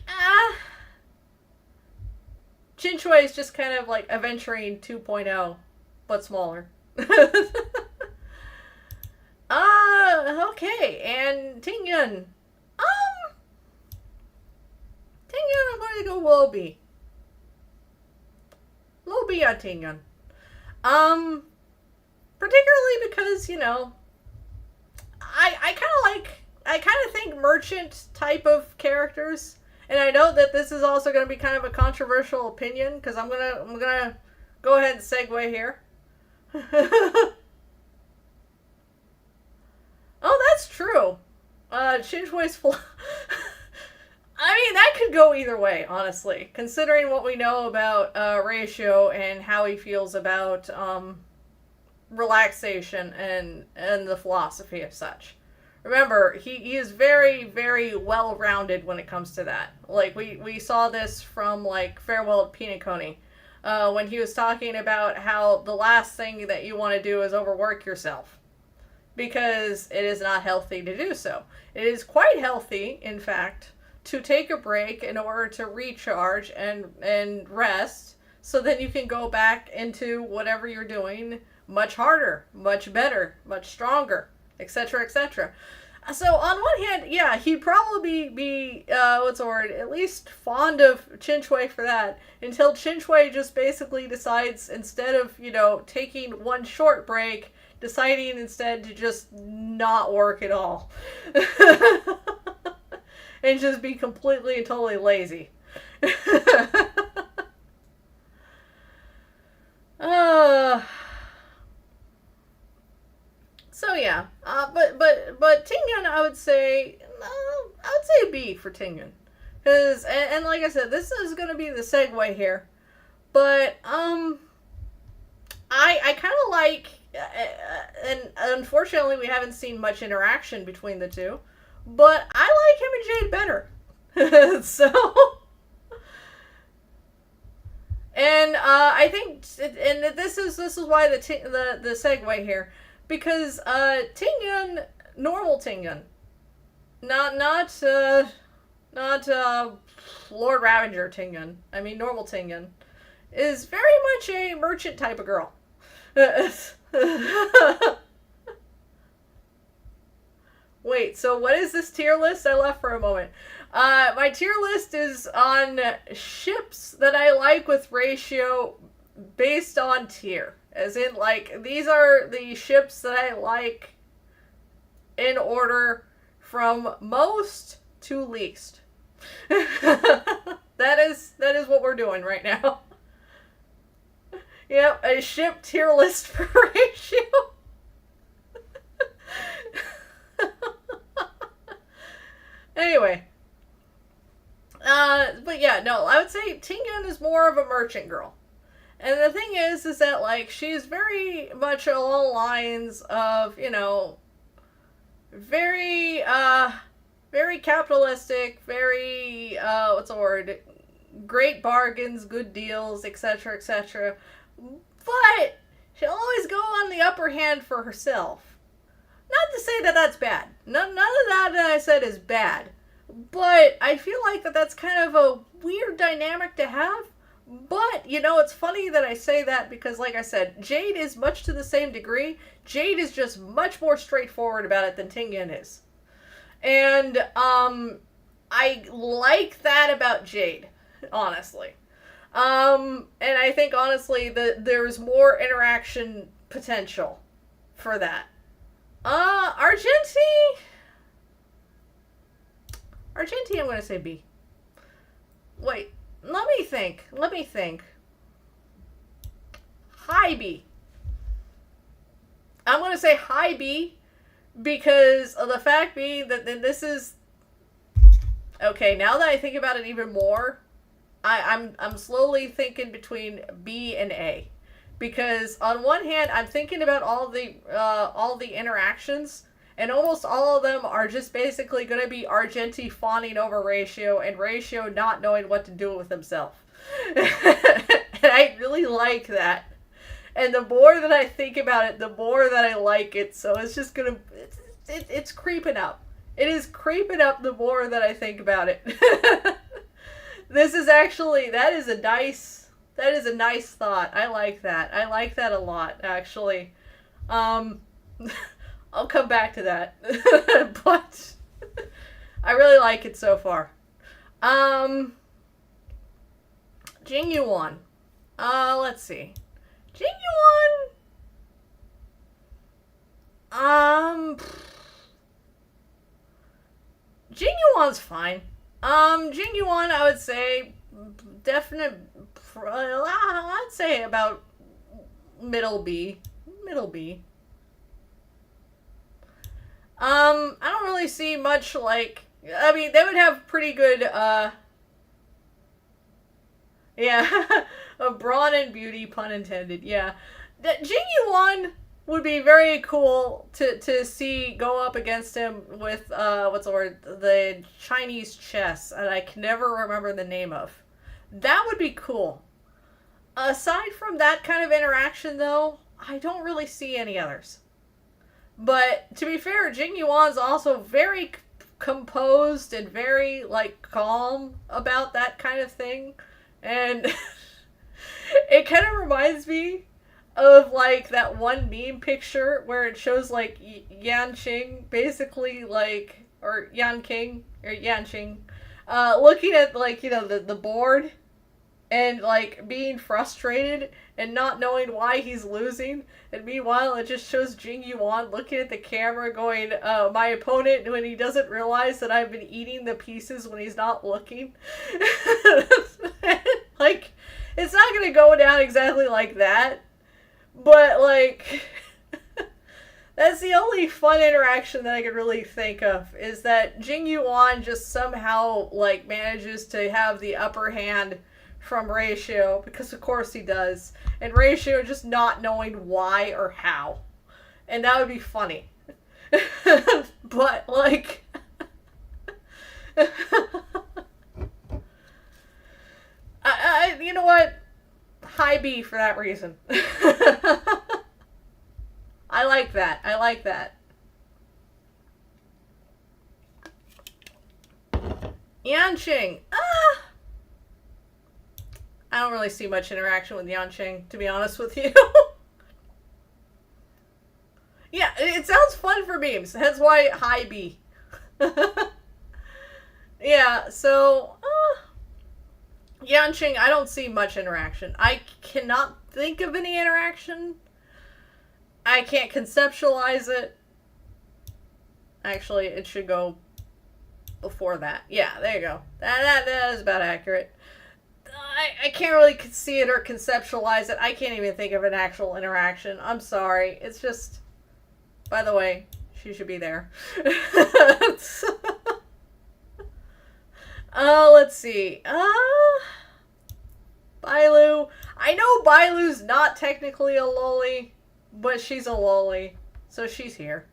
Chinchwei is just kind of like Aventurine 2.0, but smaller. Okay, and Tingyun. Tingyun, I'm going to go low B. Low B on Tingyun. Particularly because, I kind of think merchant type of characters, and I know that this is also going to be kind of a controversial opinion, because I'm gonna go ahead and segue here. Oh, that's true. Shinjui's I mean, that could go either way, honestly, considering what we know about Ratio and how he feels about relaxation and the philosophy of such. Remember, he is very, very well-rounded when it comes to that. Like, we saw this from, like, Farewell to Pinacone, when he was talking about how the last thing that you want to do is overwork yourself, because it is not healthy to do so. It is quite healthy, in fact, to take a break in order to recharge and rest, so then you can go back into whatever you're doing much harder, much better, much stronger, etc., etc. So on one hand, yeah, he'd probably be at least fond of Chinchwei for that, until Chinchwei just basically decides, instead of, taking one short break, deciding instead to just not work at all. And just be completely and totally lazy. So yeah, but Tingyun, I would say B for Tingyun, because and like I said, this is gonna be the segue here, but I kind of like, and unfortunately we haven't seen much interaction between the two, but I like him and Jade better. So. And I think, and this is why the segue here, because Tingyun, normal Tingyun, not Lord Ravager Tingyun, I mean normal Tingyun, is very much a merchant type of girl. Wait, so what is this tier list? I left for a moment. My tier list is on ships that I like with Ratio based on tier. As in, like, these are the ships that I like in order from most to least. That is what we're doing right now. Yep, a ship tier list for Ratio. Anyway. But yeah, no, I would say Tingyun is more of a merchant girl. And the thing is that, like, she's very much along the lines of, very, very capitalistic, very, great bargains, good deals, etc., etc. But she'll always go on the upper hand for herself. Not to say that that's bad. None of that I said is bad. But I feel like that's kind of a weird dynamic to have. But, it's funny that I say that because, like I said, Jade is much to the same degree. Jade is just much more straightforward about it than Tingyun is. And, I like that about Jade, honestly. And I think, honestly, that there's more interaction potential for that. Argenti, I'm going to say B. Wait, let me think. High B. I'm going to say high B because of the fact being that this is... Okay, now that I think about it even more, I'm slowly thinking between B and A. Because on one hand, I'm thinking about all the interactions, and almost all of them are just basically going to be Argenti fawning over Ratio, and Ratio not knowing what to do with himself. And I really like that. And the more that I think about it, the more that I like it. So it's just it's creeping up. It is creeping up the more that I think about it. This is actually, that is a nice thought. I like that. I like that a lot, actually. Um, I'll come back to that. But I really like it so far. Jing Yuan. Let's see. Jing Yuan. Jing Yuan's fine. Jing Yuan, I would say, definite. I'd say about middle B. Middle B. I don't really see much, like, I mean, they would have pretty good, yeah, a brawn and beauty, pun intended, yeah. Jing Yuan would be very cool to see go up against him with, what's the word? The Chinese chess, and I can never remember the name of. That would be cool. Aside from that kind of interaction, though, I don't really see any others. But to be fair, Jing Yuan's also very composed and very, like, calm about that kind of thing. And it kind of reminds me of, like, that one meme picture where it shows, like, Yan Qing basically, like, or Yan King, or Yan Qing, looking at, like, you know, the board and, like, being frustrated and not knowing why he's losing. And meanwhile, it just shows Jing Yuan looking at the camera going, my opponent, when he doesn't realize that I've been eating the pieces when he's not looking. Like, it's not going to go down exactly like that. But, like, that's the only fun interaction that I could really think of, is that Jing Yuan just somehow, like, manages to have the upper hand from Ratio, because of course he does, and Ratio just not knowing why or how. And that would be funny. But, like, you know what? High B for that reason. I like that. I like that. Yanqing. I don't really see much interaction with Yanqing, to be honest with you. Yeah, it sounds fun for memes. That's why high B. Yeah, so Yanqing, I don't see much interaction. I cannot think of any interaction. I can't conceptualize it. Actually, it should go before that. Yeah, there you go. That is about accurate. I can't really see it or conceptualize it. I can't even think of an actual interaction. I'm sorry. It's just... By the way, she should be there. Let's see. Bailu. I know Bailu's not technically a loli, but she's a loli, so she's here.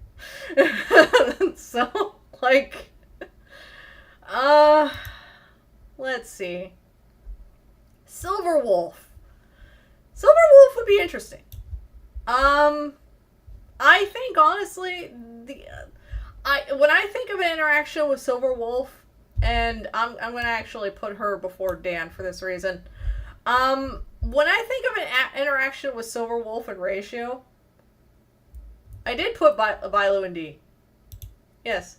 So, like, let's see. Silver Wolf. Silver Wolf would be interesting. I think honestly, when I think of an interaction with Silver Wolf, and I'm gonna actually put her before Dan for this reason. When I think of an interaction with Silver Wolf and Ratio, I did put Bailu in D. Yes.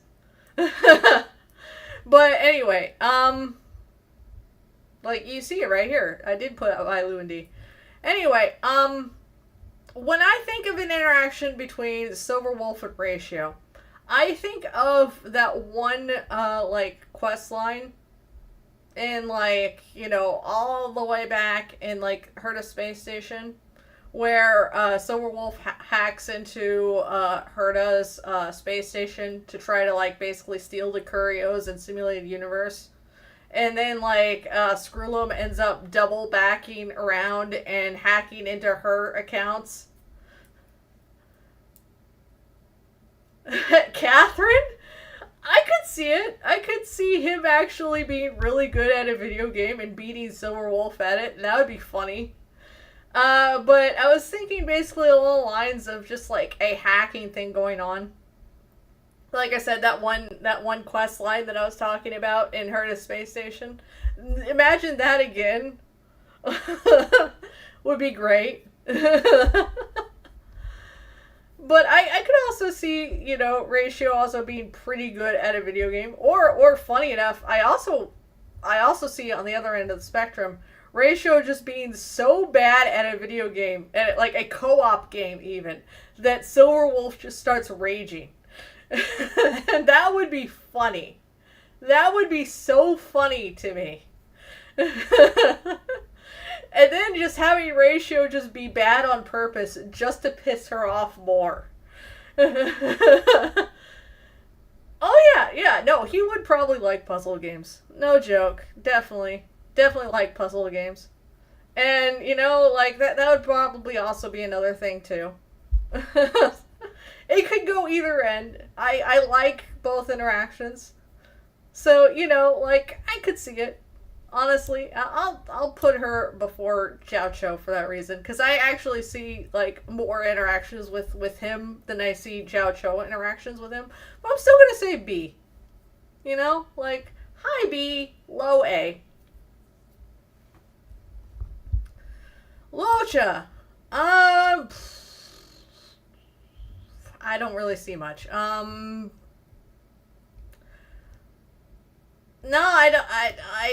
But anyway, like, you see it right here. I did put Bailu in D. Anyway, when I think of an interaction between Silver Wolf and Ratio, I think of that one, like, quest line in, like, you know, all the way back in, like, Herta Space Station, where, Silver Wolf hacks into, Herta's, space station to try to, like, basically steal the Curios and simulated universe. And then, like, Screwloom ends up double backing around and hacking into her accounts. Catherine? I could see it. I could see him actually being really good at a video game and beating Silver Wolf at it. And that would be funny. But I was thinking basically along the lines of just, like, a hacking thing going on. Like I said, that one quest line that I was talking about in Her to Space Station. Imagine that again. Would be great. But I could also see, Ratio also being pretty good at a video game. Or funny enough, I also see on the other end of the spectrum, Ratio just being so bad at a video game, at like a co-op game even, that Silverwolf just starts raging. And that would be funny. That would be so funny to me. And then just having Ratio just be bad on purpose just to piss her off more. Oh yeah, yeah, no, he would probably like puzzle games. No joke. Definitely. Definitely like puzzle games. And, like that would probably also be another thing too. It could go either end. I like both interactions. So, like I could see it. Honestly, I'll put her before Xiao Cho for that reason, because I actually see like more interactions with him than I see Xiao Cho interactions with him. But I'm still gonna say B. Like high B, low A. Locha. I don't really see much. No, I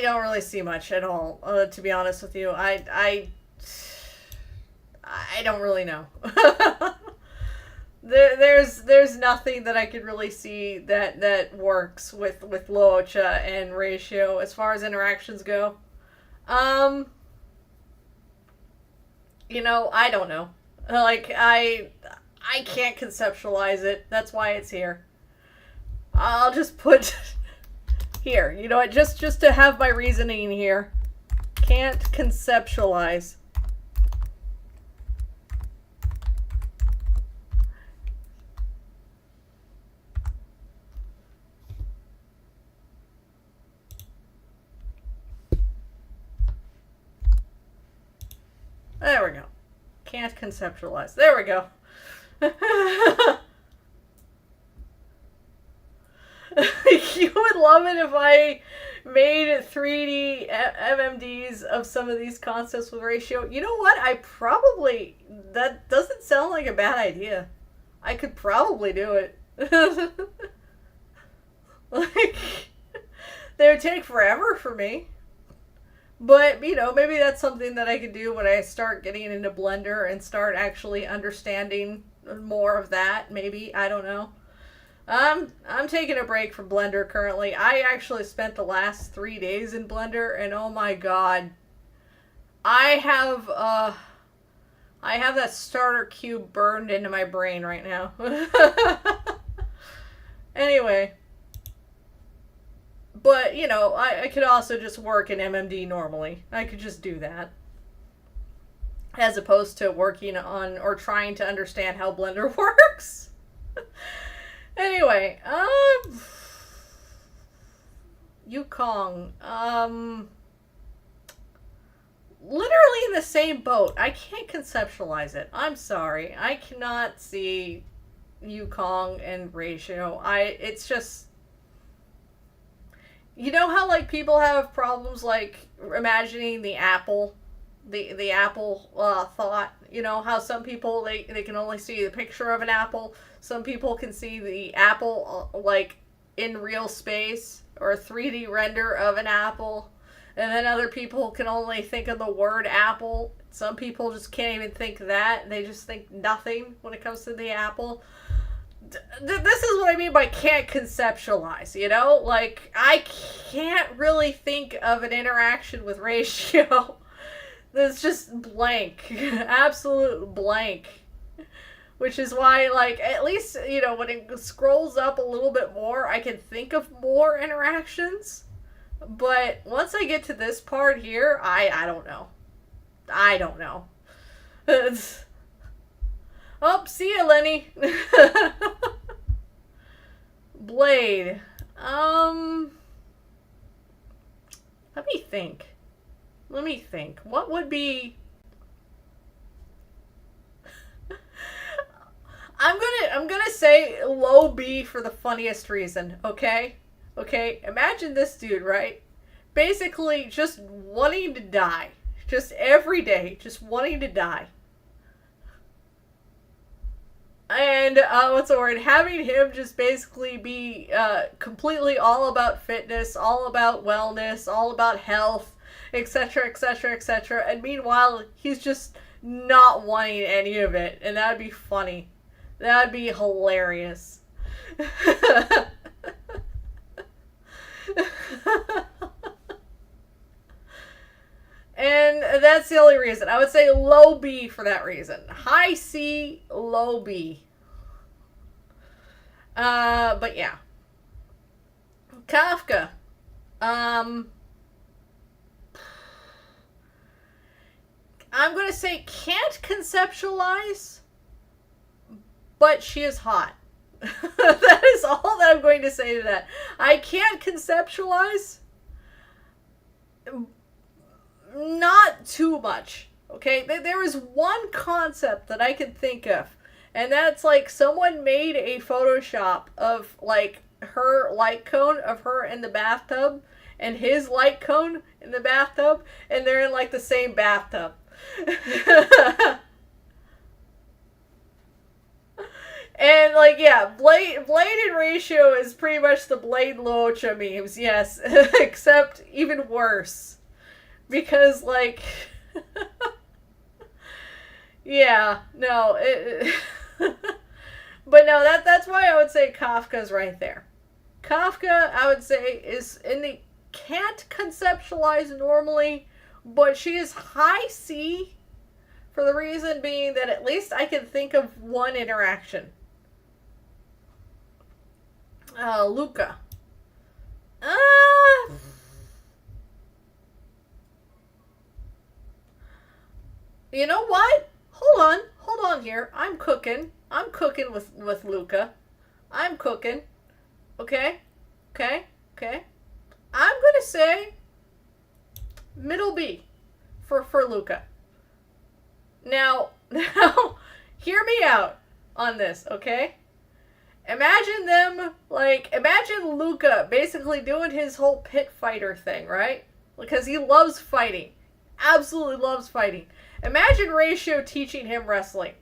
don't really see much at all. To be honest with you, I don't really know. there's nothing that I could really see that works with Loocha and Ratio as far as interactions go. Um, I don't know. Like I can't conceptualize it. That's why it's here. I'll just put here. You know what? Just to have my reasoning here. Can't conceptualize. There we go. Can't conceptualize. There we go. You would love it if I made 3D MMDs of some of these concepts with Ratio. You know what? That doesn't sound like a bad idea. I could probably do it. Like, they would take forever for me. But, maybe that's something that I could do when I start getting into Blender and start actually understanding more of that, maybe. I don't know. I'm taking a break from Blender currently. I actually spent the last 3 days in Blender, and oh my god. I have that starter cube burned into my brain right now. Anyway. But, I could also just work in MMD normally. I could just do that. As opposed to working on or trying to understand how Blender works. Anyway, Yukong, literally in the same boat. I can't conceptualize it. I'm sorry. I cannot see Yukong and Ratio. It's just, how like people have problems like imagining the apple, the apple thought. How some people they can only see the picture of an apple. Some people can see the apple like in real space or a 3D render of an apple, and then other people can only think of the word apple. Some people just can't even think that. They just think nothing when it comes to the apple. This is what I mean by can't conceptualize, Like, I can't really think of an interaction with Ratio that's just blank. Absolute blank. Which is why, like, at least, when it scrolls up a little bit more, I can think of more interactions. But once I get to this part here, I don't know. I don't know. Oh, see ya, Lenny. Blade. Let me think. What would be... I'm gonna say low B for the funniest reason, okay? Okay, imagine this dude, right? Basically just wanting to die. Just every day, just wanting to die. And what's the word? Having him just basically be completely all about fitness, all about wellness, all about health, etc., etc., etc. And meanwhile, he's just not wanting any of it, and that'd be funny. That'd be hilarious. And that's the only reason. I would say low B for that reason. High C, low B. But yeah. Kafka. Um, I'm gonna say can't conceptualize, but she is hot. That is all that I'm going to say to that. I can't conceptualize, not too much. Okay, there is one concept that I can think of, and that's like someone made a Photoshop of like her light cone of her in the bathtub and his light cone in the bathtub, and they're in like the same bathtub. And like yeah, Blade and Ratio is pretty much the Blade Locha memes, yes, except even worse because like yeah, no, but no, that's why I would say Kafka's right there. Kafka, I would say, is in the can't conceptualize normally, but she is high C for the reason being that at least I can think of one interaction. Luca. You know what? Hold on here. I'm cooking. I'm cooking with Luca. I'm cooking. Okay, okay, okay. I'm gonna say middle B for Luca. Now, hear me out on this, okay? Imagine Luca basically doing his whole pit fighter thing, right? Because he loves fighting. Absolutely loves fighting. Imagine Ratio teaching him wrestling.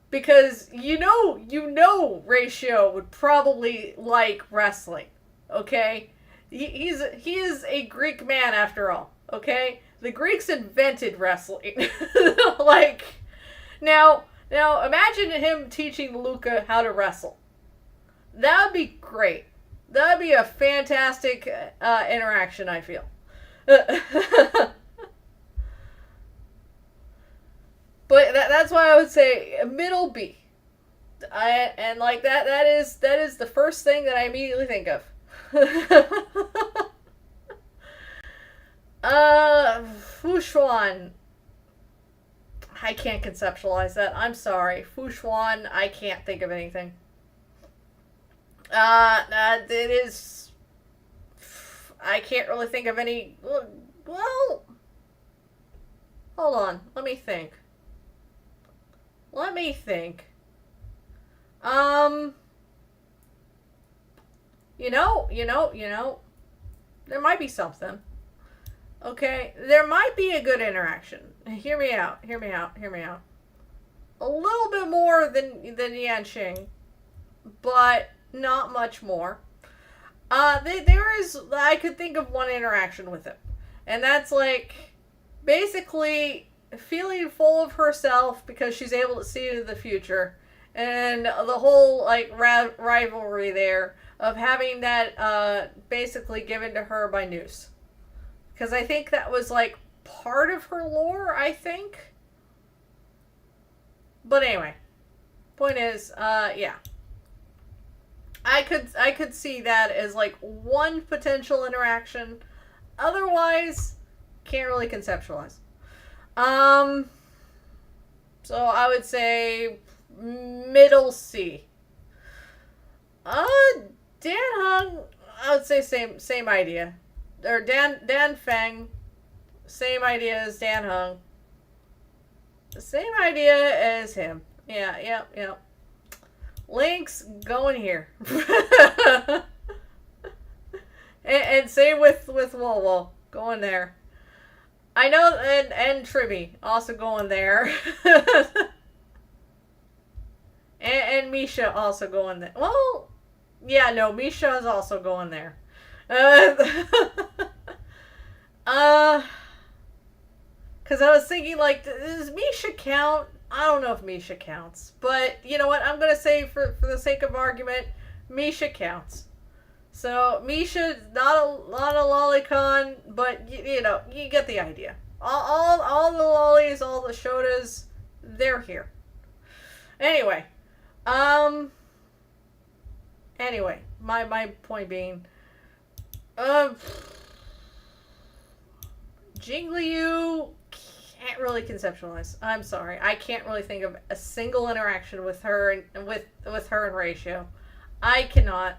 Because you know Ratio would probably like wrestling. Okay? He is a Greek man after all. Okay? The Greeks invented wrestling. like now imagine him teaching Luca how to wrestle. That would be great. That would be a fantastic interaction, I feel. But that's why I would say middle B. And like that is the first thing that I immediately think of. Fushuan. I can't conceptualize that. I'm sorry. Fushuan, I can't think of anything. It is. I can't really think of any. Well, hold on. Let me think. You know, there might be something. Okay, there might be a good interaction. Hear me out. A little bit more than Yanxing, but not much more. I could think of one interaction with him, and that's like basically feeling full of herself because she's able to see into the future, and the whole like rivalry there of having that basically given to her by Noose, because I think that was like part of her lore, I think. But anyway, point is, yeah. I could see that as like one potential interaction. Otherwise, can't really conceptualize. So I would say middle C. Dan Heng, I would say same idea. Or Dan Feng, same idea as Dan Heng. Same idea as him. Yeah, yep, yep. Link's going here. And same with Wolo going there. I know, and Tribby also going there. And Misha also going there. Well, yeah, no, Misha is also going there. Uh, uh, because I was thinking, like, does Misha count? I don't know if Misha counts, but you know what? I'm gonna say for the sake of argument, Misha counts. So Misha not a lolicon, but you know you get the idea. All the lollies, all the shotas, they're here. Anyway, um, anyway, my point being, uh, Jingliu can't really conceptualize. I'm sorry, I can't really think of a single interaction with her and with her and Ratio. I cannot.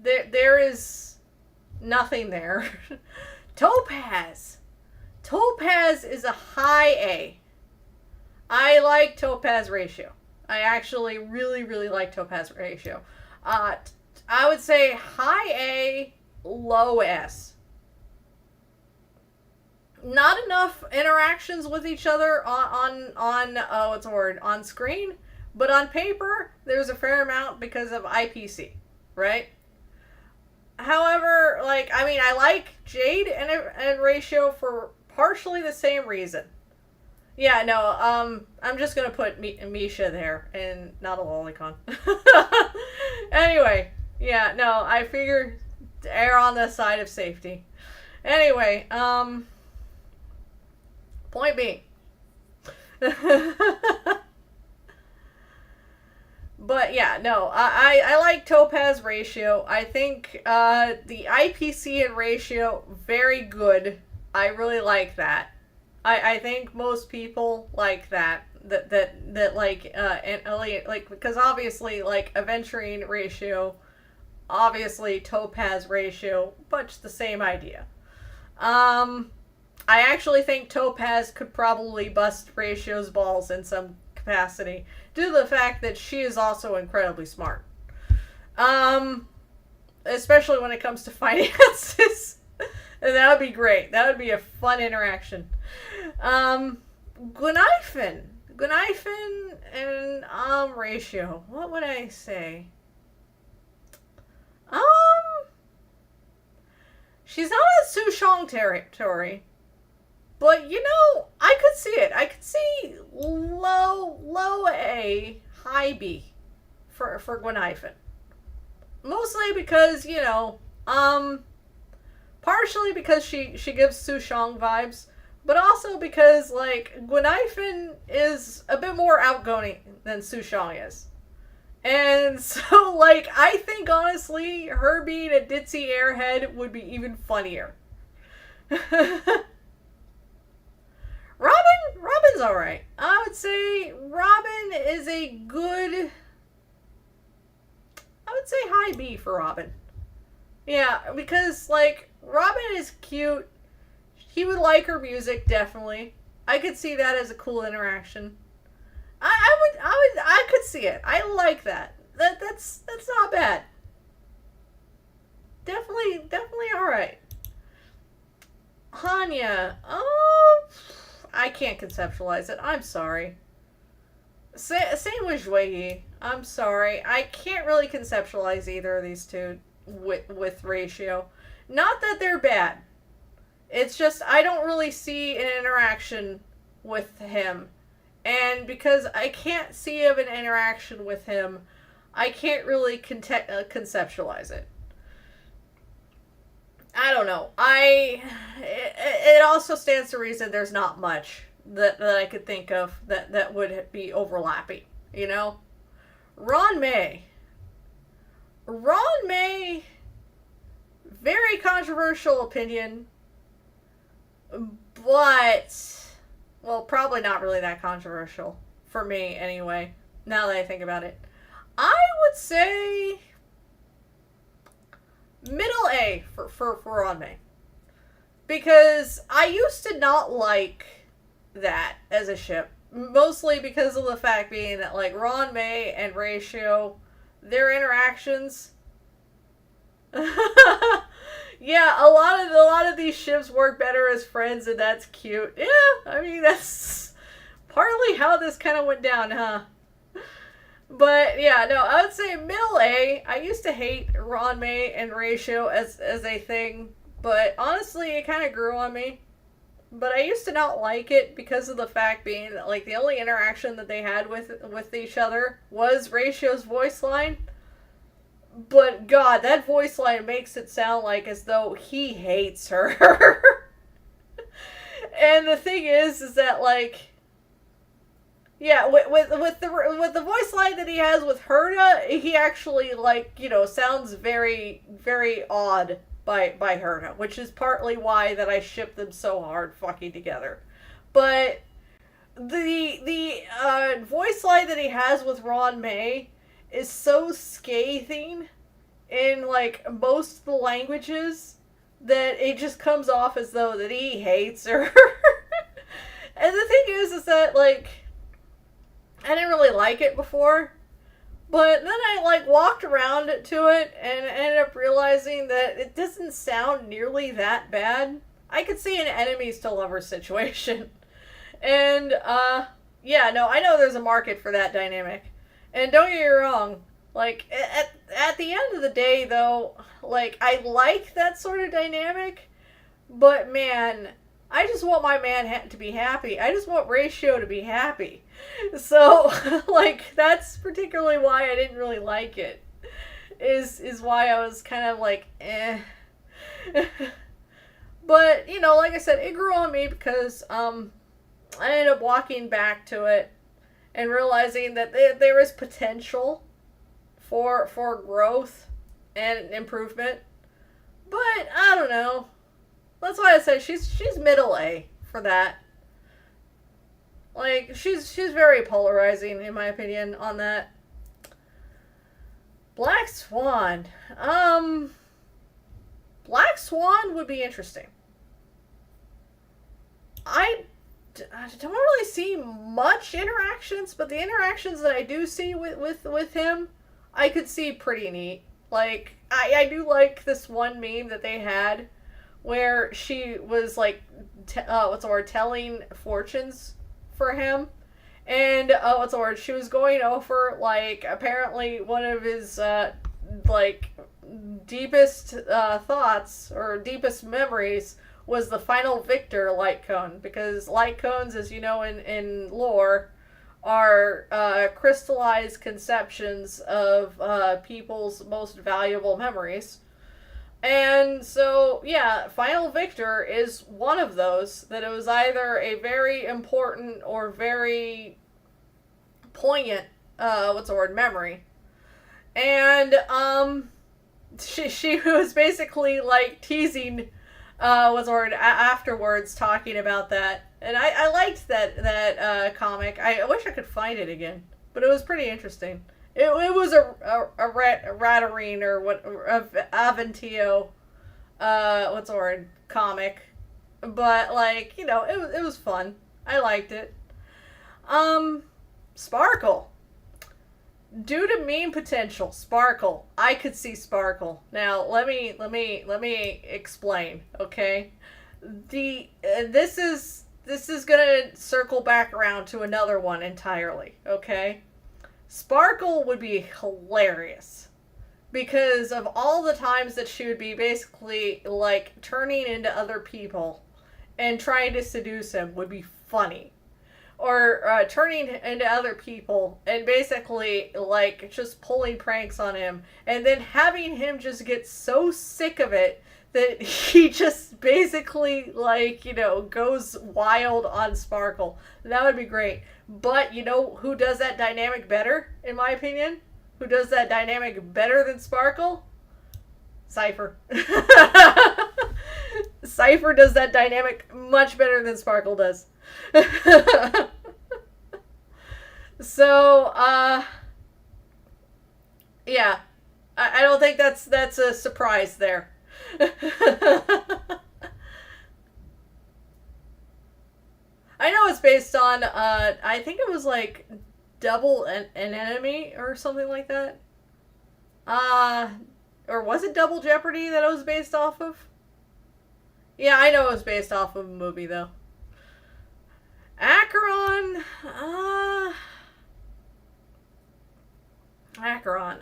There is nothing there. Topaz. Topaz is a high A. I like Topaz Ratio. I actually really like Topaz Ratio. I would say high A, low S. Not enough interactions with each other on what's the word, on screen, but on paper there's a fair amount because of IPC, right? However, like, I mean, I like Jade and Ratio for partially the same reason. Yeah, no, I'm just gonna put Misha there and not a lolicon. Anyway, yeah, no, I figured to err on the side of safety. Anyway, point being. But yeah, no, I like Topaz Ratio. I think the IPC and Ratio, very good. I really like that. I think most people like that. That like and like, because obviously, like, Aventurine Ratio, obviously Topaz Ratio, much the same idea. I actually think Topaz could probably bust Ratio's balls in some capacity due to the fact that she is also incredibly smart. Especially when it comes to finances. And that would be great. That would be a fun interaction. Gunaifen and Ratio. What would I say? Um, she's not a Sushong territory. But, you know, I could see it. I could see low A, high B for Gwenhyfen. Mostly because, you know, partially because she gives Sushong vibes, but also because, like, Gwenhyfen is a bit more outgoing than Sushong is. And so, like, I think, honestly, her being a ditzy airhead would be even funnier. Robin's alright. I would say Robin is a good, I would say high B for Robin. Yeah, because, like, Robin is cute. He would like her music, definitely. I could see that as a cool interaction. I could see it. I like that. That's not bad. Definitely alright. Hanya. Oh, I can't conceptualize it. I'm sorry. Same with Zhuyi. I'm sorry. I can't really conceptualize either of these two with Ratio. Not that they're bad. It's just I don't really see an interaction with him. And because I can't see of an interaction with him, I can't really conceptualize it. I don't know. It also stands to reason there's not much that I could think of that would be overlapping, you know? Ron May, very controversial opinion, but, well, probably not really that controversial for me anyway, now that I think about it. I would say middle A for Ron May. Because I used to not like that as a ship. mostly because of the fact being that like Ron May and Ratio, their interactions. Yeah, a lot of these ships work better as friends, and that's cute. Yeah, I mean that's partly how this kind of went down, huh? But yeah, no, I would say middle A. I used to hate Ron May and Ratio as a thing, but honestly, it kind of grew on me. But I used to not like it because of the fact being that like the only interaction that they had with each other was Ratio's voice line. But God, that voice line makes it sound like as though he hates her. And the thing is that like, yeah, with the voice line that he has with Herta, he actually like sounds very very odd by Herta, which is partly why that I ship them so hard fucking together. But the voice line that he has with Ron May is so scathing in like most of the languages that it just comes off as though that he hates her. And the thing is that like I didn't really like it before, but then I like walked around to it and ended up realizing that it doesn't sound nearly that bad. I could see an enemies to lovers situation. And yeah, no, I know there's a market for that dynamic. And don't get me wrong, like at the end of the day though, like I like that sort of dynamic, but man, I just want my man to be happy. I just want Ratio to be happy. So, like, that's particularly why I didn't really like it. Is why I was kind of like, eh. But, like I said, it grew on me because I ended up walking back to it and realizing that there is potential for growth and improvement. But, I don't know. That's why I say she's middle A for that. Like she's very polarizing in my opinion on that. Black Swan. Black Swan would be interesting. I don't really see much interactions, but the interactions that I do see with him, I could see pretty neat. Like I do like this one meme that they had where she was like, telling fortunes for him, and she was going over like apparently one of his like deepest thoughts or deepest memories was the final victor light cone, because light cones, as you know in lore, are crystallized conceptions of people's most valuable memories. And so, yeah, Final Victor is one of those, that it was either a very important or very poignant, memory. And, she was basically, like, teasing, afterwards, talking about that. And I liked that comic. I wish I could find it again, but it was pretty interesting. It was a Ratarine or Aventio, comic, but like it was fun. I liked it. Sparkle. Due to meme potential, Sparkle. I could see Sparkle. Now let me explain. Okay, this is gonna circle back around to another one entirely. Okay. Sparkle would be hilarious because of all the times that she would be basically like turning into other people and trying to seduce him would be funny. Or turning into other people and basically like just pulling pranks on him and then having him just get so sick of it that he just basically like goes wild on Sparkle. That would be great. But you know who does that dynamic better, in my opinion? Who does that dynamic better than Sparkle? Cypher. Cypher does that dynamic much better than Sparkle does. So, yeah. I don't think that's a surprise there. I I know it's based on, I think it was like Double an Enemy or something like that. Uh, or was it Double Jeopardy that it was based off of? Yeah, I know it was based off of a movie though. Acheron, Acheron,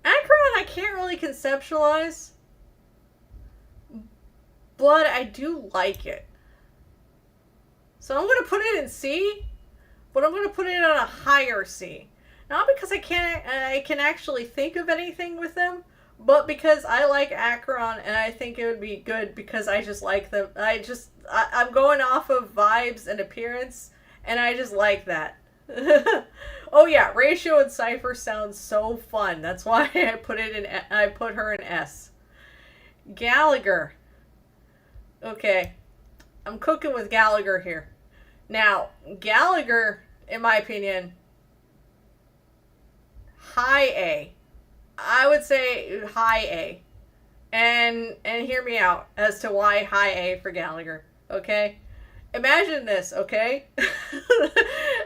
Acheron I can't really conceptualize, but I do like it. So I'm gonna put it in C, but I'm gonna put it on a higher C. Not because I can actually think of anything with them, but because I like Acheron and I think it would be good because I just like them. I'm going off of vibes and appearance, and I just like that. Oh yeah, Ratio and Cypher sounds so fun. That's why I put her in S. Gallagher. Okay, I'm cooking with Gallagher here. Now, Gallagher, in my opinion, high A. I would say high A. And hear me out as to why high A for Gallagher, okay? Imagine this, okay?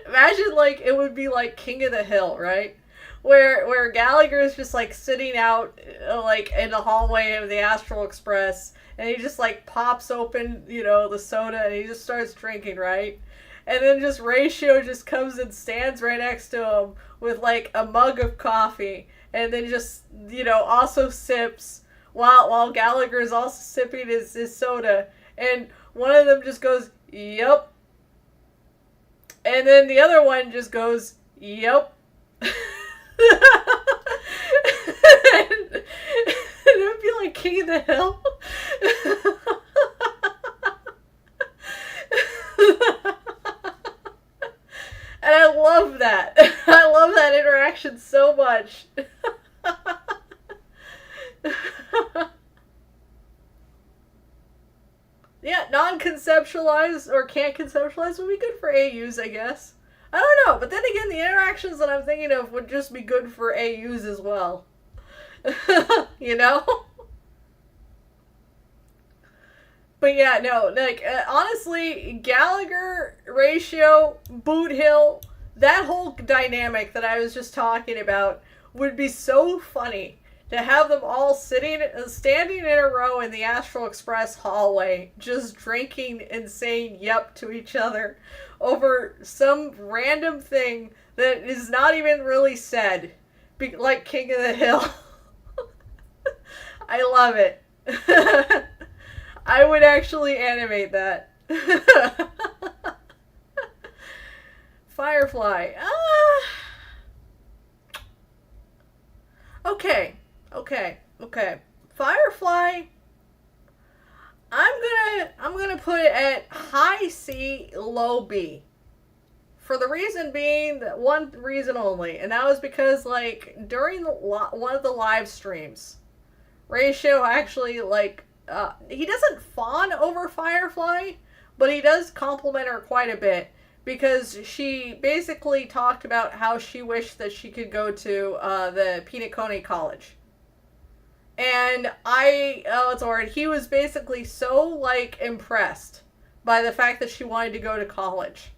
Imagine like it would be like King of the Hill, right? Where Gallagher is just like sitting out like in the hallway of the Astral Express, and he just like pops open, the soda, and he just starts drinking, right? And then just Ratio just comes and stands right next to him with like a mug of coffee, and then just also sips while Gallagher is also sipping his soda, and one of them just goes, "Yep," and then the other one just goes, "Yep." And it would be like King of the Hill. And I love that. I love that interaction so much. Yeah, non-conceptualized or can't conceptualize would be good for AUs, I guess. I don't know, but then again, the interactions that I'm thinking of would just be good for AUs as well. You know? But yeah, no, like, honestly, Gallagher, Ratio, Boot Hill, that whole dynamic that I was just talking about would be so funny to have them all standing in a row in the Astral Express hallway, just drinking and saying yep to each other over some random thing that is not even really said, like King of the Hill. I love it. I would actually animate that. Firefly. Okay. Firefly. I'm gonna put it at high C, low B. For the reason being, that one reason only, and that was because like during one of the live streams, Ratio actually he doesn't fawn over Firefly, but he does compliment her quite a bit because she basically talked about how she wished that she could go to the Pinacone College. And he was basically so impressed by the fact that she wanted to go to college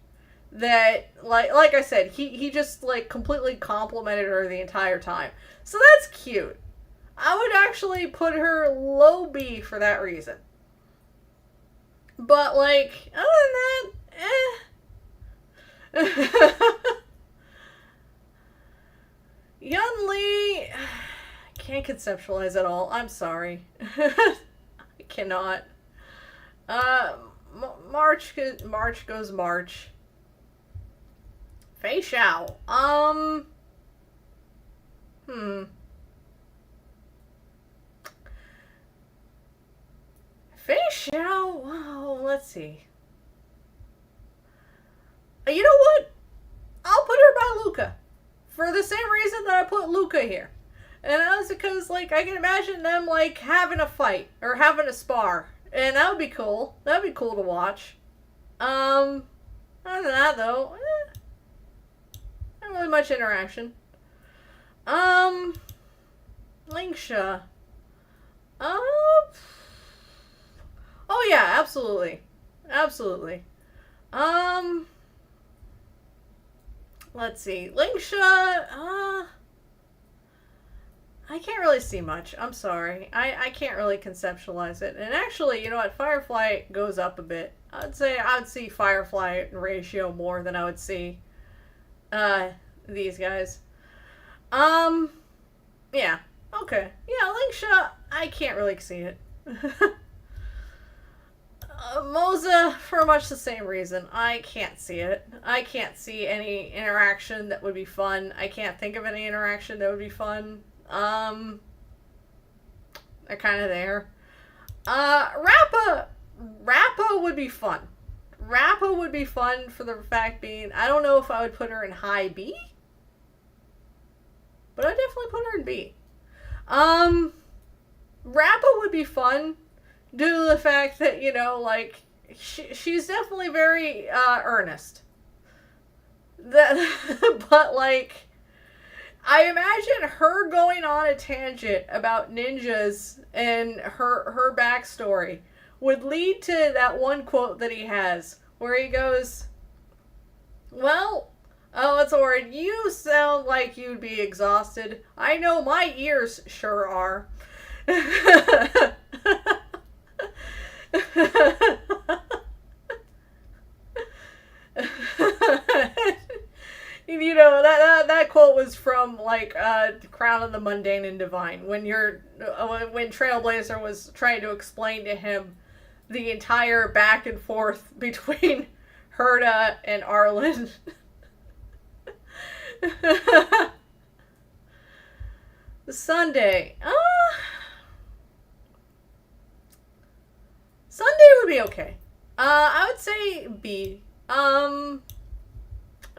that like I said, he just completely complimented her the entire time. So that's cute. I would actually put her low B for that reason. But, other than that, Yun Lee, I can't conceptualize at all. I'm sorry. I cannot. March goes March. Fei Xiao. Fei Xiao, wow, let's see. You know what? I'll put her by Luca. For the same reason that I put Luca here. And that was because, I can imagine them, having a fight. Or having a spar. And that would be cool. That would be cool to watch. Other than that, though, not really much interaction. Lingsha. Oh yeah, absolutely. Absolutely. Um, let's see. Lingsha, I can't really see much. I'm sorry. I can't really conceptualize it. And actually, you know what? Firefly goes up a bit. I'd say I'd see Firefly ratio more than I would see uh these guys. Um, yeah. Okay. Yeah, Lingsha, I can't really see it. Moza, for much the same reason. I can't see it. I can't see any interaction that would be fun. I can't think of any interaction that would be fun. They're kind of there. Rappa would be fun. Rappa would be fun for the fact being, I don't know if I would put her in high B, but I'd definitely put her in B. Um, Rappa would be fun due to the fact that, you know, like, she's definitely very earnest. That, but like, I imagine her going on a tangent about ninjas and her backstory would lead to that one quote that he has where he goes, "Well, oh, it's a word. You sound like you'd be exhausted. I know my ears sure are." You know that quote was from like Crown of the Mundane and Divine when Trailblazer was trying to explain to him the entire back and forth between Herda and Arlen. Sunday. Sunday would be okay. I would say B.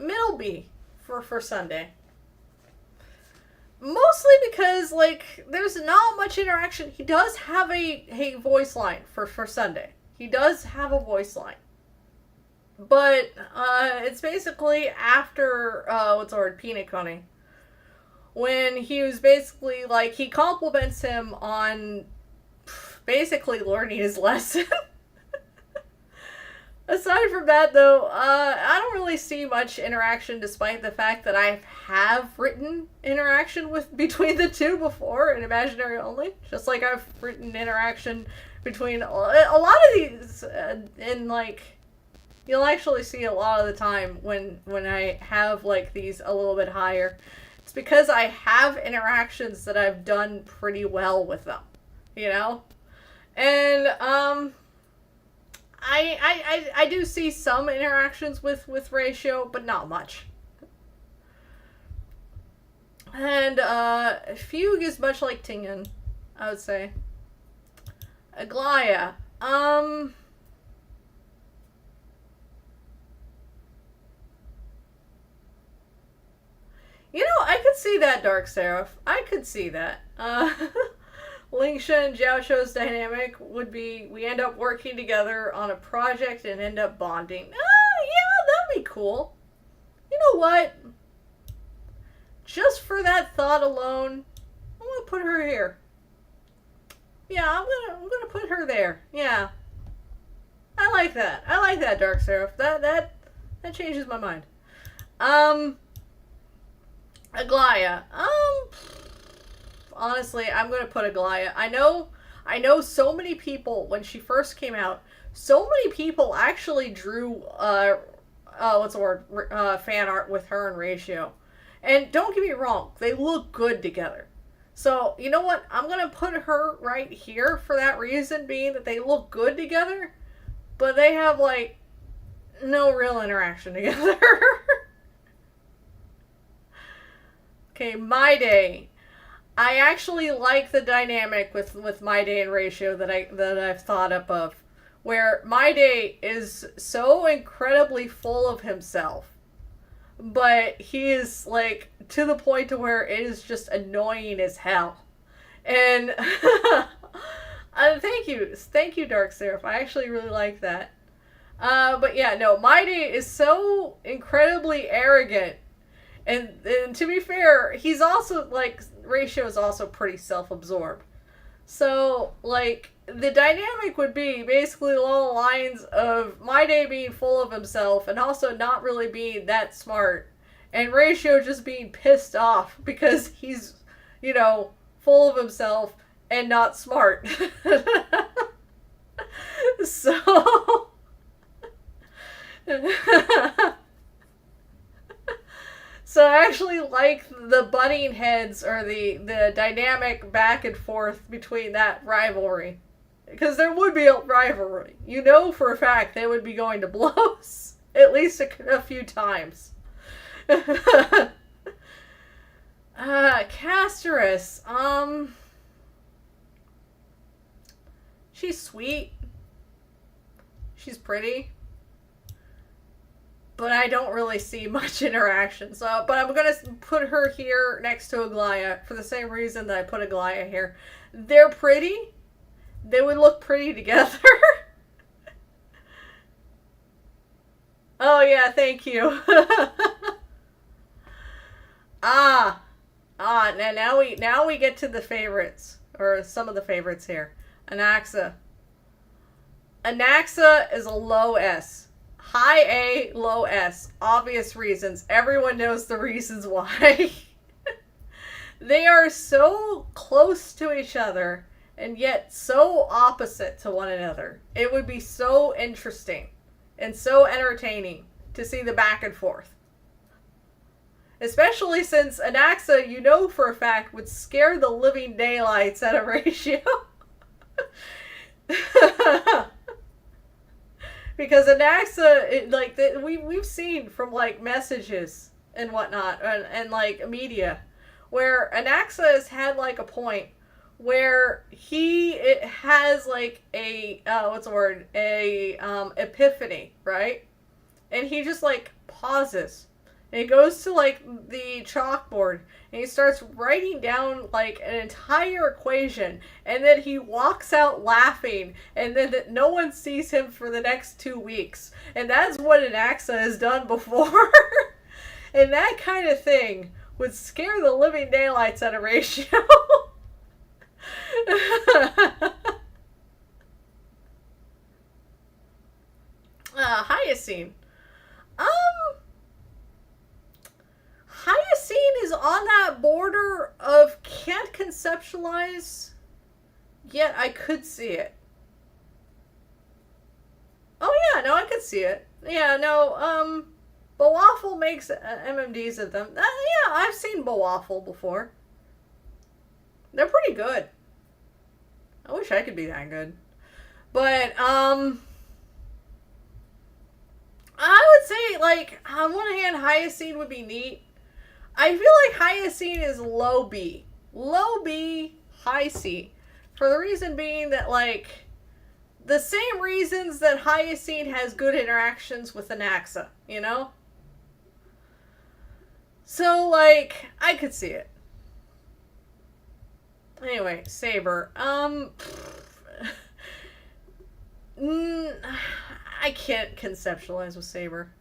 Middle B for Sunday. Mostly because, like, there's not much interaction. He does have a voice line for Sunday. He does have a voice line. But, it's basically after, what's the word, peanut cunning. When he was basically, like, he compliments him on basically learning his lesson. Aside from that, though, I don't really see much interaction, despite the fact that I have written interaction between the two before in Imaginary Only. Just like I've written interaction between a lot of these, in like, you'll actually see a lot of the time when I have like these a little bit higher. It's because I have interactions that I've done pretty well with them, you know, and I do see some interactions with Ratio, but not much. And Fugue is much like Tingen, I would say. Aglaya. You know, I could see that, Dark Seraph. I could see that. Lingsha and Jiaoshuo's dynamic would be we end up working together on a project and end up bonding. Yeah, that'd be cool. You know what? Just for that thought alone, I'm gonna put her here. Yeah, I'm gonna put her there. Yeah. I like that. I like that, Dark Seraph. That changes my mind. Aglaya. Honestly, I'm gonna put Aglaya. I know so many people when she first came out, so many people actually drew what's the word? Fan art with her and Ratio. And don't get me wrong, they look good together. So, you know what? I'm gonna put her right here for that reason, being that they look good together, but they have like no real interaction together. Okay, My Day. I actually like the dynamic with My Day and Ratio that I've thought up of, where My Day is so incredibly full of himself, but he is like to the point to where it is just annoying as hell. And thank you, Dark Seraph. I actually really like that. But yeah, no, My Day is so incredibly arrogant. And to be fair, he's also, like, Ratio is also pretty self-absorbed. So, like, the dynamic would be basically along the lines of My Day being full of himself and also not really being that smart, and Ratio just being pissed off because he's, you know, full of himself and not smart. So. So I actually like the butting heads or the dynamic back and forth between that rivalry. Because there would be a rivalry. You know for a fact they would be going to blows. At least a few times. Casterus. She's sweet. She's pretty. But I don't really see much interaction. So, but I'm gonna put her here next to Aglaya for the same reason that I put Aglaya here. They're pretty. They would look pretty together. Oh yeah, thank you. Now we get to the favorites, or some of the favorites here. Anaxa. Anaxa is a low S. High A, low S. Obvious reasons. Everyone knows the reasons why. They are so close to each other and yet so opposite to one another. It would be so interesting and so entertaining to see the back and forth. Especially since Anaxa, you know for a fact, would scare the living daylights out of Ratio. Because Anaxa, like, we've seen from, like, messages and whatnot, and like, media, where Anaxa has had, like, a point where it has, like, a, what's the word, epiphany, right? And he just, like, pauses. And he goes to, like, the chalkboard, and he starts writing down, like, an entire equation, and then he walks out laughing, and then no one sees him for the next 2 weeks. And that's what Anaxa has done before. And that kind of thing would scare the living daylights out of Ratio. Hyacine. Hyacine is on that border of can't conceptualize, yet I could see it. Oh yeah, no, I could see it. Yeah, no, Bawafel makes MMDs of them. Yeah, I've seen Bawafel before. They're pretty good. I wish I could be that good. But, I would say, like, on one hand, Hyacine would be neat. I feel like Hyacine is low B. Low B, high C. For the reason being that, like, the same reasons that Hyacine has good interactions with Anaxa, you know? So, like, I could see it. Anyway, Saber. I can't conceptualize with Saber.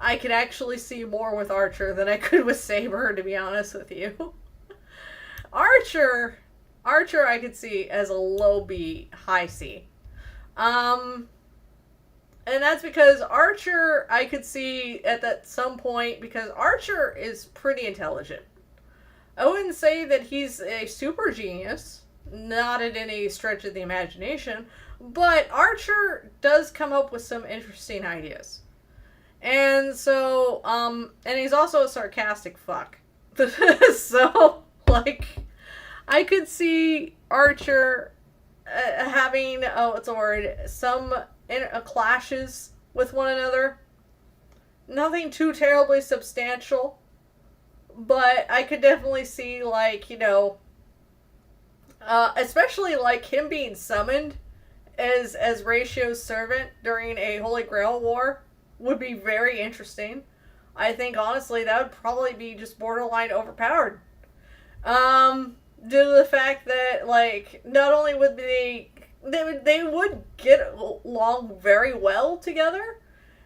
I could actually see more with Archer than I could with Saber, to be honest with you. Archer I could see as a low B, high C. And that's because Archer I could see at that some point, because Archer is pretty intelligent. I wouldn't say that he's a super genius, not at any stretch of the imagination, but Archer does come up with some interesting ideas. And so, and he's also a sarcastic fuck. So, like, I could see Archer having, what's the word, some clashes with one another. Nothing too terribly substantial, but I could definitely see, like, you know, especially, like, him being summoned as Ratio's servant during a Holy Grail war would be very interesting. I think, honestly, that would probably be just borderline overpowered. Due to the fact that, like, not only would they would get along very well together,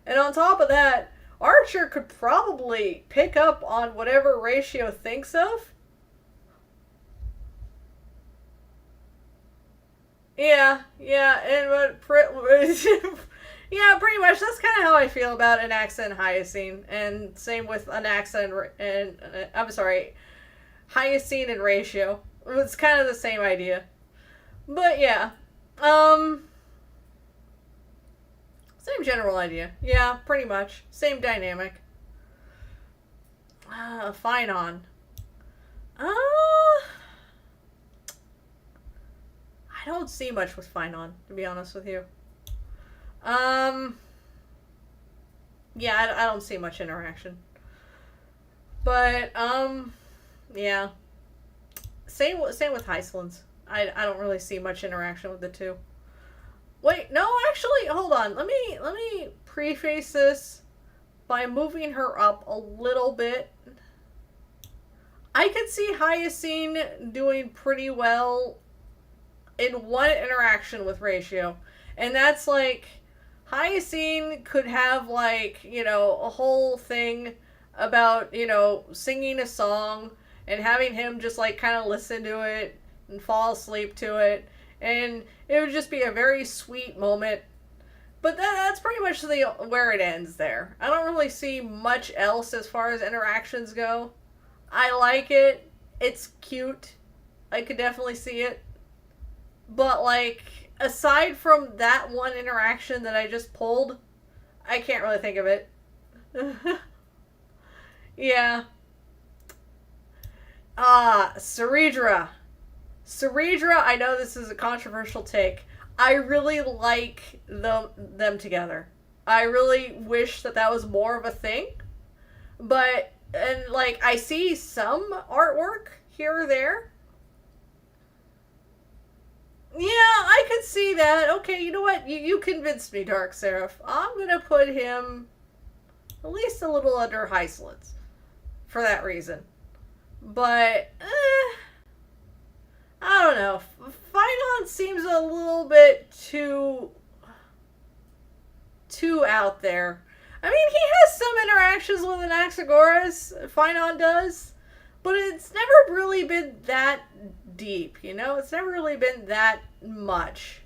and on top of that, Archer could probably pick up on whatever Ratio thinks of. Yeah, and yeah, pretty much. That's kind of how I feel about Anaxa and Hyacine, and same with Anaxa and I'm sorry, Hyacine and Ratio. It's kind of the same idea, but yeah, um, same general idea. Yeah, pretty much same dynamic. Fine on. Uh, I don't see much with Fine on, to be honest with you. Um, yeah, I don't see much interaction. But yeah, same with Heislands. I don't really see much interaction with the two. Wait, no, actually, hold on. Let me preface this by moving her up a little bit. I could see Hyacine doing pretty well in one interaction with Ratio, and that's like Hyacine could have like a whole thing about singing a song and having him just like kind of listen to it and fall asleep to it, and it would just be a very sweet moment. But that's pretty much where it ends there. I don't really see much else as far as interactions go. I like it. It's cute. I could definitely see it. But like aside from that one interaction that I just pulled, I can't really think of it. Yeah. Ceredra. Ceredra, I know this is a controversial take. I really like them together. I really wish that was more of a thing. But, and like, I see some artwork here or there. Yeah, I could see that. Okay, you know what? You convinced me, Dark Seraph. I'm gonna put him at least a little under Heislands for that reason. But, I don't know. Finon seems a little bit too out there. I mean, he has some interactions with Anaxagoras. Finon does, but it's never really been that deep. It's never really been that much.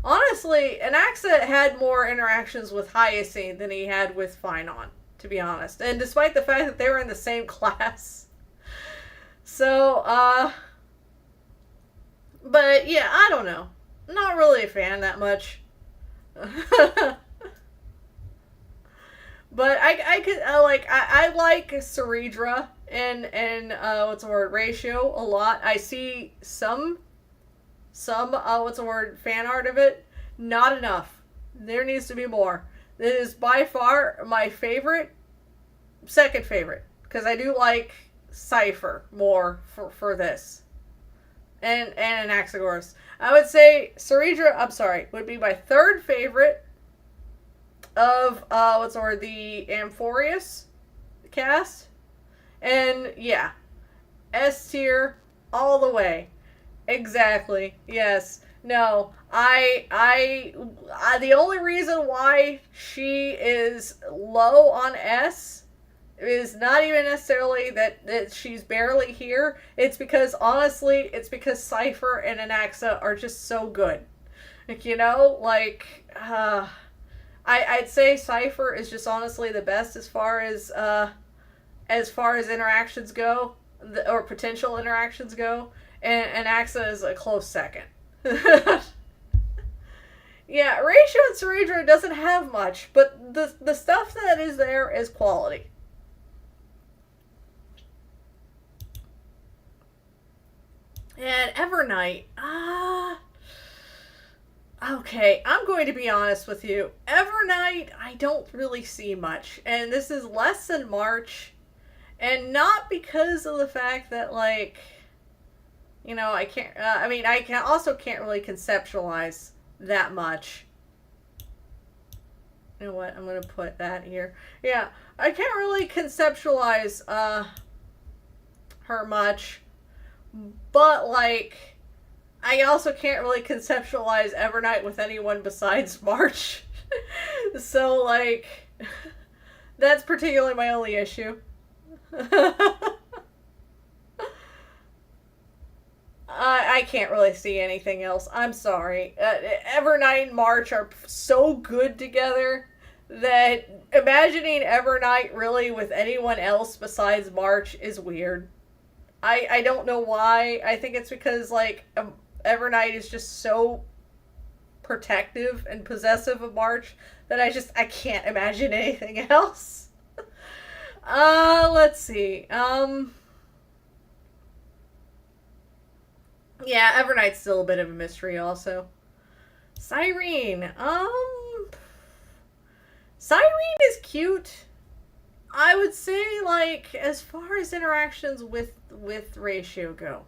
Honestly, Anaxa had more interactions with Hyacine than he had with Finon, to be honest. And despite the fact that they were in the same class. So, but yeah, I don't know. Not really a fan that much. But I could I like Ceredra and what's the word, Ratio a lot. I see some what's the word, fan art of it. Not enough. There needs to be more. It is by far my second favorite, because I do like Cypher more for this. And Anaxagoras. I would say Ceredra, I'm sorry, would be my third favorite of what's the word, the Amphorius cast. And yeah, S tier all the way. Exactly. Yes. No. I the only reason why she is low on S is not even necessarily that she's barely here. It's because, honestly, it's because Cypher and Anaxa are just so good. I'd say Cypher is just honestly the best as far as interactions go, or potential interactions go, and Anaxa is a close second. Yeah, Ratio and Ceredra doesn't have much, but the stuff that is there is quality. And Evernight, okay, I'm going to be honest with you. Evernight, I don't really see much. And this is less than March. And not because of the fact that, like, I can't, I also can't really conceptualize that much. You know what? I'm going to put that here. Yeah, I can't really conceptualize, her much. But, like, I also can't really conceptualize Evernight with anyone besides March. So, like, that's particularly my only issue. I can't really see anything else. I'm sorry. Evernight and March are so good together that imagining Evernight really with anyone else besides March is weird. I don't know why. I think it's because, like, Evernight is just so protective and possessive of March that I can't imagine anything else. Let's see. Yeah, Evernight's still a bit of a mystery also. Cyrene. Cyrene is cute. I would say, like, as far as interactions with Ratio go.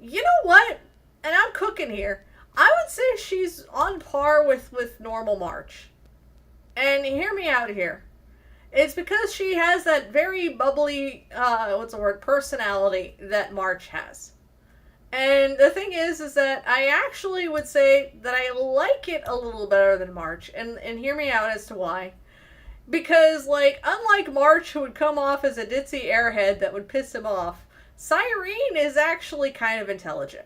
You know what? And I'm cooking here. I would say she's on par with normal March. And hear me out here. It's because she has that very bubbly, personality that March has. And the thing is that I actually would say that I like it a little better than March. And hear me out as to why. Because, like, unlike March, who would come off as a ditzy airhead that would piss him off, Cyrene is actually kind of intelligent.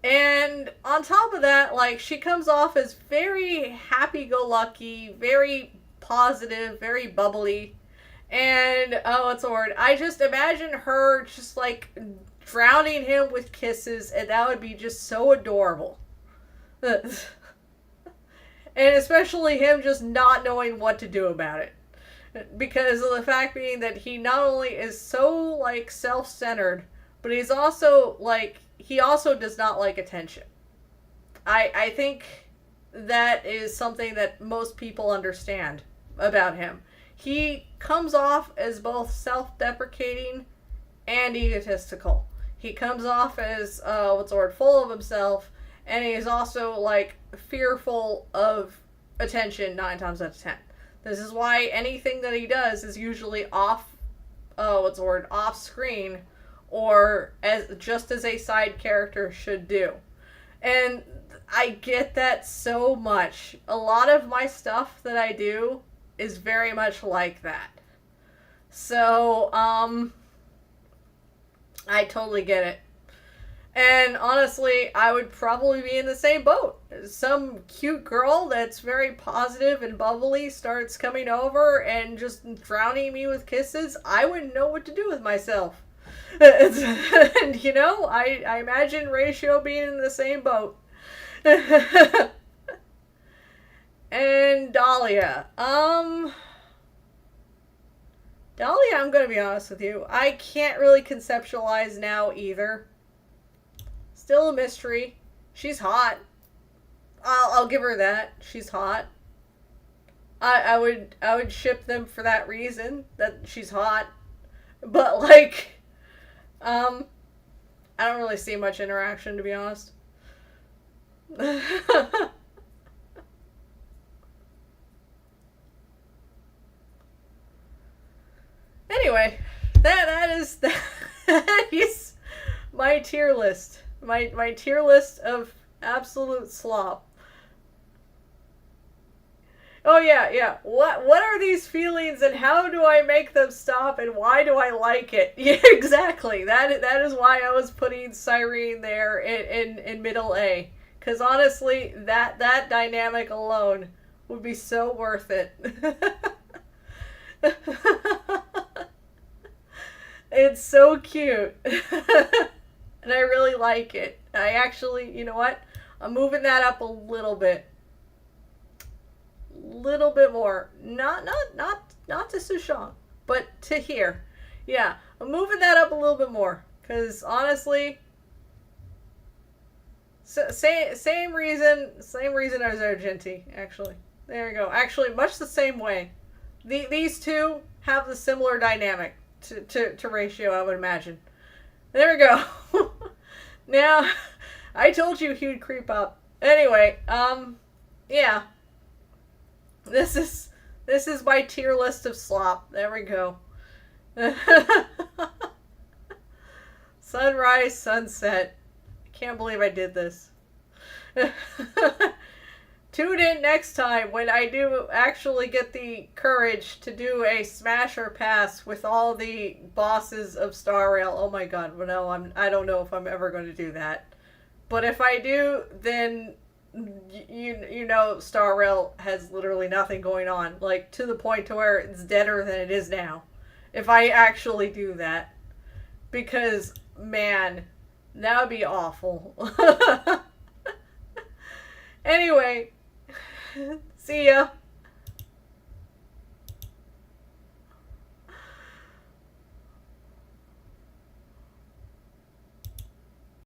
And on top of that, like, she comes off as very happy-go-lucky, very positive, very bubbly. And, I just imagine her just, like, drowning him with kisses, and that would be just so adorable. And especially him just not knowing what to do about it. Because of the fact being that he not only is so, like, self-centered, but he's also, like, he also does not like attention. I think that is something that most people understand about him. He comes off as both self-deprecating and egotistical. He comes off as, full of himself, and he is also, like, fearful of attention 9 times out of 10. This is why anything that he does is usually off screen, or just as a side character should do. And I get that so much. A lot of my stuff that I do is very much like that. So, I totally get it. And honestly, I would probably be in the same boat. Some cute girl that's very positive and bubbly starts coming over and just drowning me with kisses. I wouldn't know what to do with myself. And, you know, I imagine Ratio being in the same boat. And Dahlia. Dahlia, I'm going to be honest with you, I can't really conceptualize now either. Still a mystery. She's hot. I'll give her that. She's hot. I would ship them for that reason, that she's hot. But, like, I don't really see much interaction, to be honest. Anyway, that is my tier list. My tier list of absolute slop. Oh yeah. What are these feelings and how do I make them stop and why do I like it? Yeah, exactly. That is why I was putting Cyrene there in middle A. Because honestly, that dynamic alone would be so worth it. It's so cute. And I really like it. I actually, you know what? I'm moving that up a little bit. Little bit more. Not to Sushang, but to here. Yeah, I'm moving that up a little bit more. Because honestly, same reason as Argenti, actually. There you go. Actually, much the same way. These two have the similar dynamic to Ratio, I would imagine. There we go. Now, I told you he would creep up. Anyway, yeah. This is my tier list of slop. There we go. Sunrise, sunset. I can't believe I did this. tune in next time when I do actually get the courage to do a smasher pass with all the bosses of Star Rail. Oh my god, well, no, I don't know if I'm ever going to do that. But if I do, then you know Star Rail has literally nothing going on, like to the point to where it's deader than it is now. If I actually do that, because man, that would be awful. Anyway, see ya.